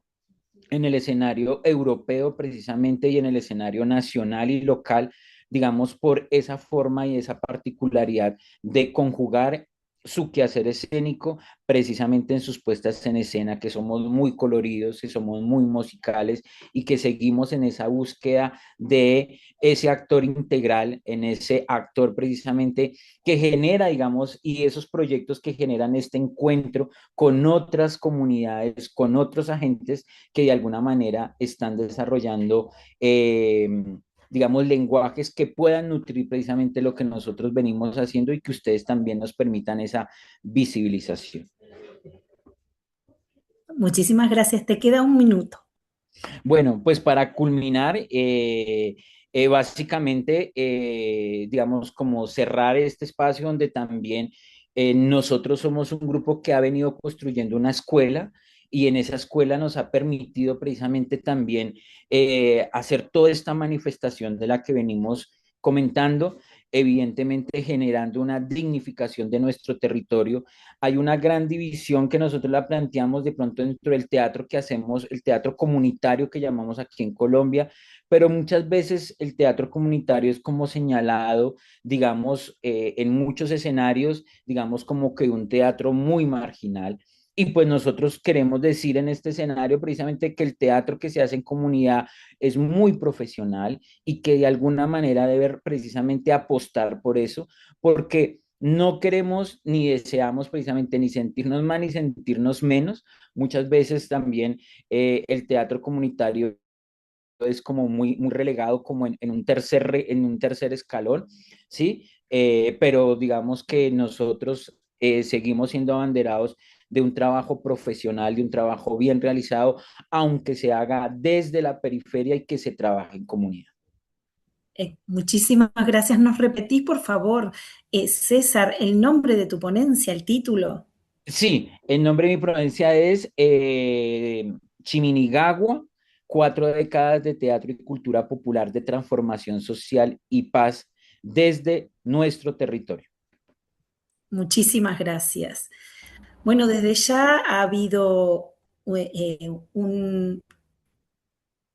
en el escenario europeo precisamente y en el escenario nacional y local, digamos, por esa forma y esa particularidad de conjugar su quehacer escénico precisamente en sus puestas en escena, que somos muy coloridos, que somos muy musicales y que seguimos en esa búsqueda de ese actor integral, en ese actor precisamente que genera, digamos, y esos proyectos que generan este encuentro con otras comunidades, con otros agentes que de alguna manera están desarrollando, digamos, lenguajes que puedan nutrir precisamente lo que nosotros venimos haciendo y que ustedes también nos permitan esa visibilización. Muchísimas gracias. Te queda un minuto. Bueno, pues para culminar, básicamente, digamos, como cerrar este espacio donde también nosotros somos un grupo que ha venido construyendo una escuela y en esa escuela nos ha permitido precisamente también hacer toda esta manifestación de la que venimos comentando, evidentemente generando una dignificación de nuestro territorio. Hay una gran división que nosotros la planteamos de pronto dentro del teatro que hacemos, el teatro comunitario que llamamos aquí en Colombia, pero muchas veces el teatro comunitario es como señalado, digamos, en muchos escenarios, digamos como que un teatro muy marginal. Y pues nosotros queremos decir en este escenario precisamente que el teatro que se hace en comunidad es muy profesional y que de alguna manera debe precisamente apostar por eso, porque no queremos ni deseamos precisamente ni sentirnos más ni sentirnos menos. Muchas veces también el teatro comunitario es como muy relegado como en un tercer escalón, ¿sí? Pero digamos que nosotros seguimos siendo abanderados de un trabajo profesional, de un trabajo bien realizado, aunque se haga desde la periferia y que se trabaje en comunidad. Muchísimas gracias. ¿Nos repetís, por favor, César, el nombre de tu ponencia, el título? Sí, el nombre de mi provincia es Chiminigagua, 4 décadas de teatro y cultura popular de transformación social y paz desde nuestro territorio. Muchísimas gracias. Bueno, desde ya ha habido un-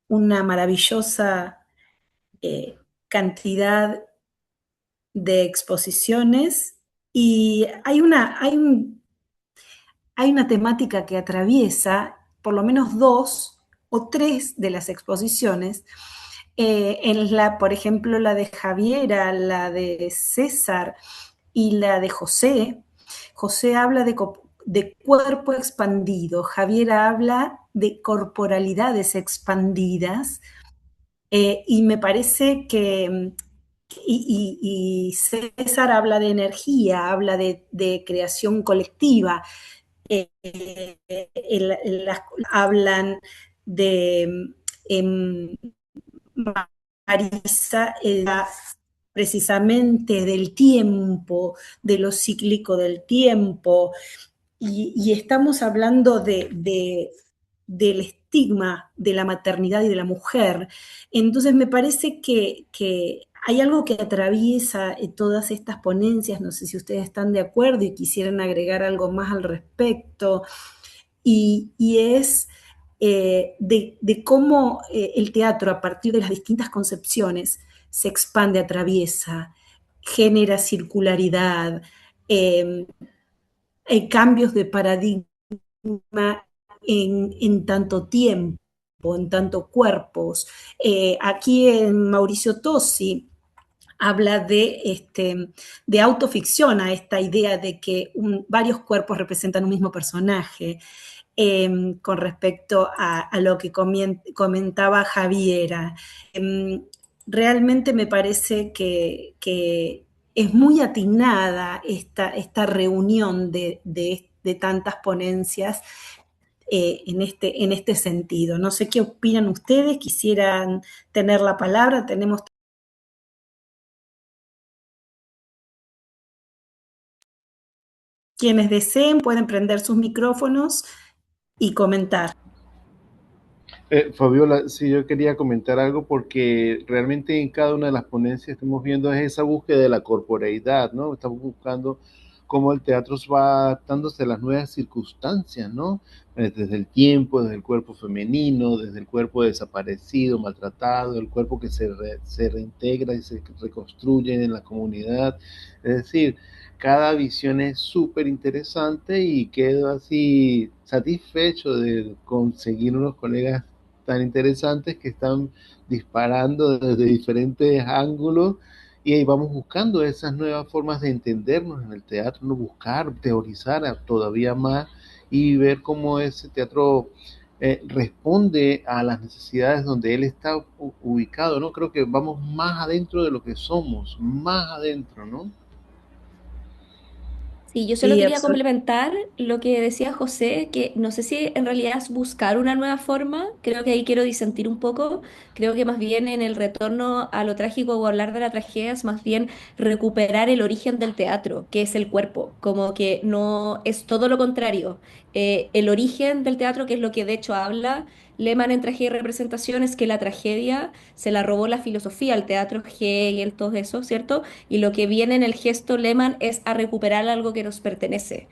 una maravillosa cantidad de exposiciones y hay una temática que atraviesa por lo menos dos o tres de las exposiciones. Por ejemplo, la de Javiera, la de César y la de José. José habla de cuerpo expandido, Javiera habla de corporalidades expandidas, y me parece que, y César habla de energía, habla de creación colectiva, hablan de Marisa, precisamente del tiempo, de lo cíclico del tiempo, y estamos hablando del estigma de la maternidad y de la mujer. Entonces me parece que hay algo que atraviesa todas estas ponencias, no sé si ustedes están de acuerdo y quisieran agregar algo más al respecto, y es de cómo el teatro, a partir de las distintas concepciones, se expande, atraviesa, genera circularidad, eh, cambios de paradigma en tanto tiempo, en tanto cuerpos. Aquí en Mauricio Tosi habla de autoficción, a esta idea de que varios cuerpos representan un mismo personaje. Con respecto a lo que comentaba Javiera. Realmente me parece que es muy atinada esta reunión de tantas ponencias en este sentido. No sé qué opinan ustedes, quisieran tener la palabra, tenemos... Quienes deseen pueden prender sus micrófonos y comentar. Fabiola, sí, yo quería comentar algo porque realmente en cada una de las ponencias que estamos viendo es esa búsqueda de la corporeidad, ¿no? Estamos buscando cómo el teatro va adaptándose a las nuevas circunstancias, ¿no? Desde el tiempo, desde el cuerpo femenino, desde el cuerpo desaparecido, maltratado, el cuerpo que se reintegra y se reconstruye en la comunidad. Es decir, cada visión es súper interesante y quedo así satisfecho de conseguir unos colegas tan interesantes que están disparando desde diferentes ángulos y ahí vamos buscando esas nuevas formas de entendernos en el teatro, ¿no? Buscar, teorizar todavía más y ver cómo ese teatro responde a las necesidades donde él está ubicado, ¿no? Creo que vamos más adentro de lo que somos, más adentro, ¿no? Sí, yo solo Sí, quería complementar lo que decía José, que no sé si en realidad es buscar una nueva forma, creo que ahí quiero disentir un poco, creo que más bien en el retorno a lo trágico o hablar de la tragedia es más bien recuperar el origen del teatro, que es el cuerpo, como que no es todo lo contrario. El origen del teatro, que es lo que de hecho habla Lehmann en Tragedia y Representación, es que la tragedia se la robó la filosofía, el teatro, Hegel, todo eso, ¿cierto? Y lo que viene en el gesto Lehmann es a recuperar algo que nos pertenece.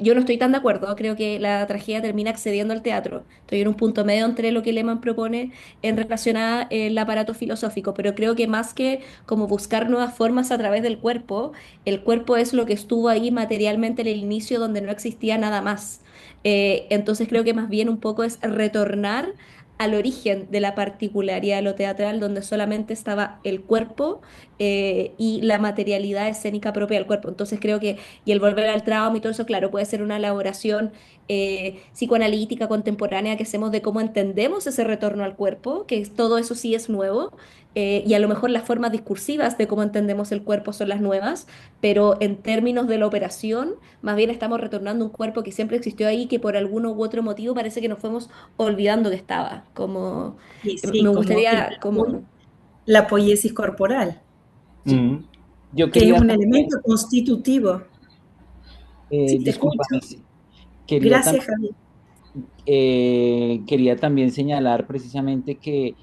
Yo no estoy tan de acuerdo, creo que la tragedia termina accediendo al teatro. Estoy en un punto medio entre lo que Lehmann propone en relación al aparato filosófico, pero creo que más que como buscar nuevas formas a través del cuerpo, el cuerpo es lo que estuvo ahí materialmente en el inicio donde no existía nada más. Entonces creo que más bien un poco es retornar al origen de la particularidad de lo teatral, donde solamente estaba el cuerpo y la materialidad escénica propia del cuerpo. Entonces creo que, y el volver al trauma y todo eso, claro, puede ser una elaboración psicoanalítica contemporánea que hacemos de cómo entendemos ese retorno al cuerpo, que todo eso sí es nuevo, y a lo mejor las formas discursivas de cómo entendemos el cuerpo son las nuevas, pero en términos de la operación, más bien estamos retornando un cuerpo que siempre existió ahí, que por alguno u otro motivo parece que nos fuimos olvidando que estaba. Como y me sí, como gustaría, como la poiesis corporal, sí. Yo que es quería un también, elemento constitutivo. Sí, te escucho. discúlpame, sí, quería Gracias, también Javier. quería también señalar precisamente que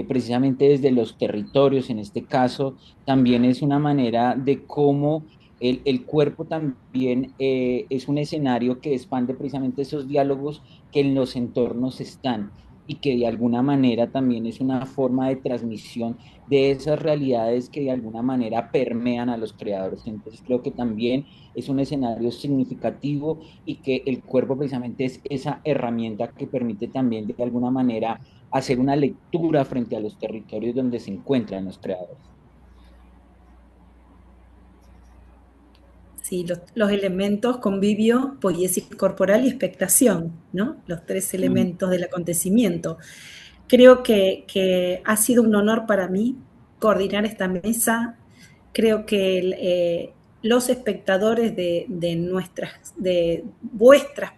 precisamente desde los territorios, en este caso, también es una manera de cómo el cuerpo también es un escenario que expande precisamente esos diálogos que en los entornos están y que de alguna manera también es una forma de transmisión de esas realidades que de alguna manera permean a los creadores. Entonces creo que también es un escenario significativo y que el cuerpo precisamente es esa herramienta que permite también de alguna manera hacer una lectura frente a los territorios donde se encuentran los creadores. Sí, los elementos convivio, poiesis corporal y expectación, ¿no? Los tres Mm. elementos del acontecimiento. Creo que ha sido un honor para mí coordinar esta mesa. Creo que los espectadores de vuestras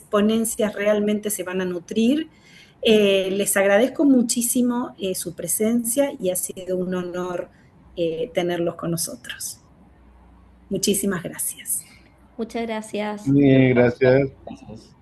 ponencias realmente se van a nutrir. Les agradezco muchísimo su presencia y ha sido un honor tenerlos con nosotros. Muchísimas gracias. Muchas gracias. Bien, gracias. Gracias.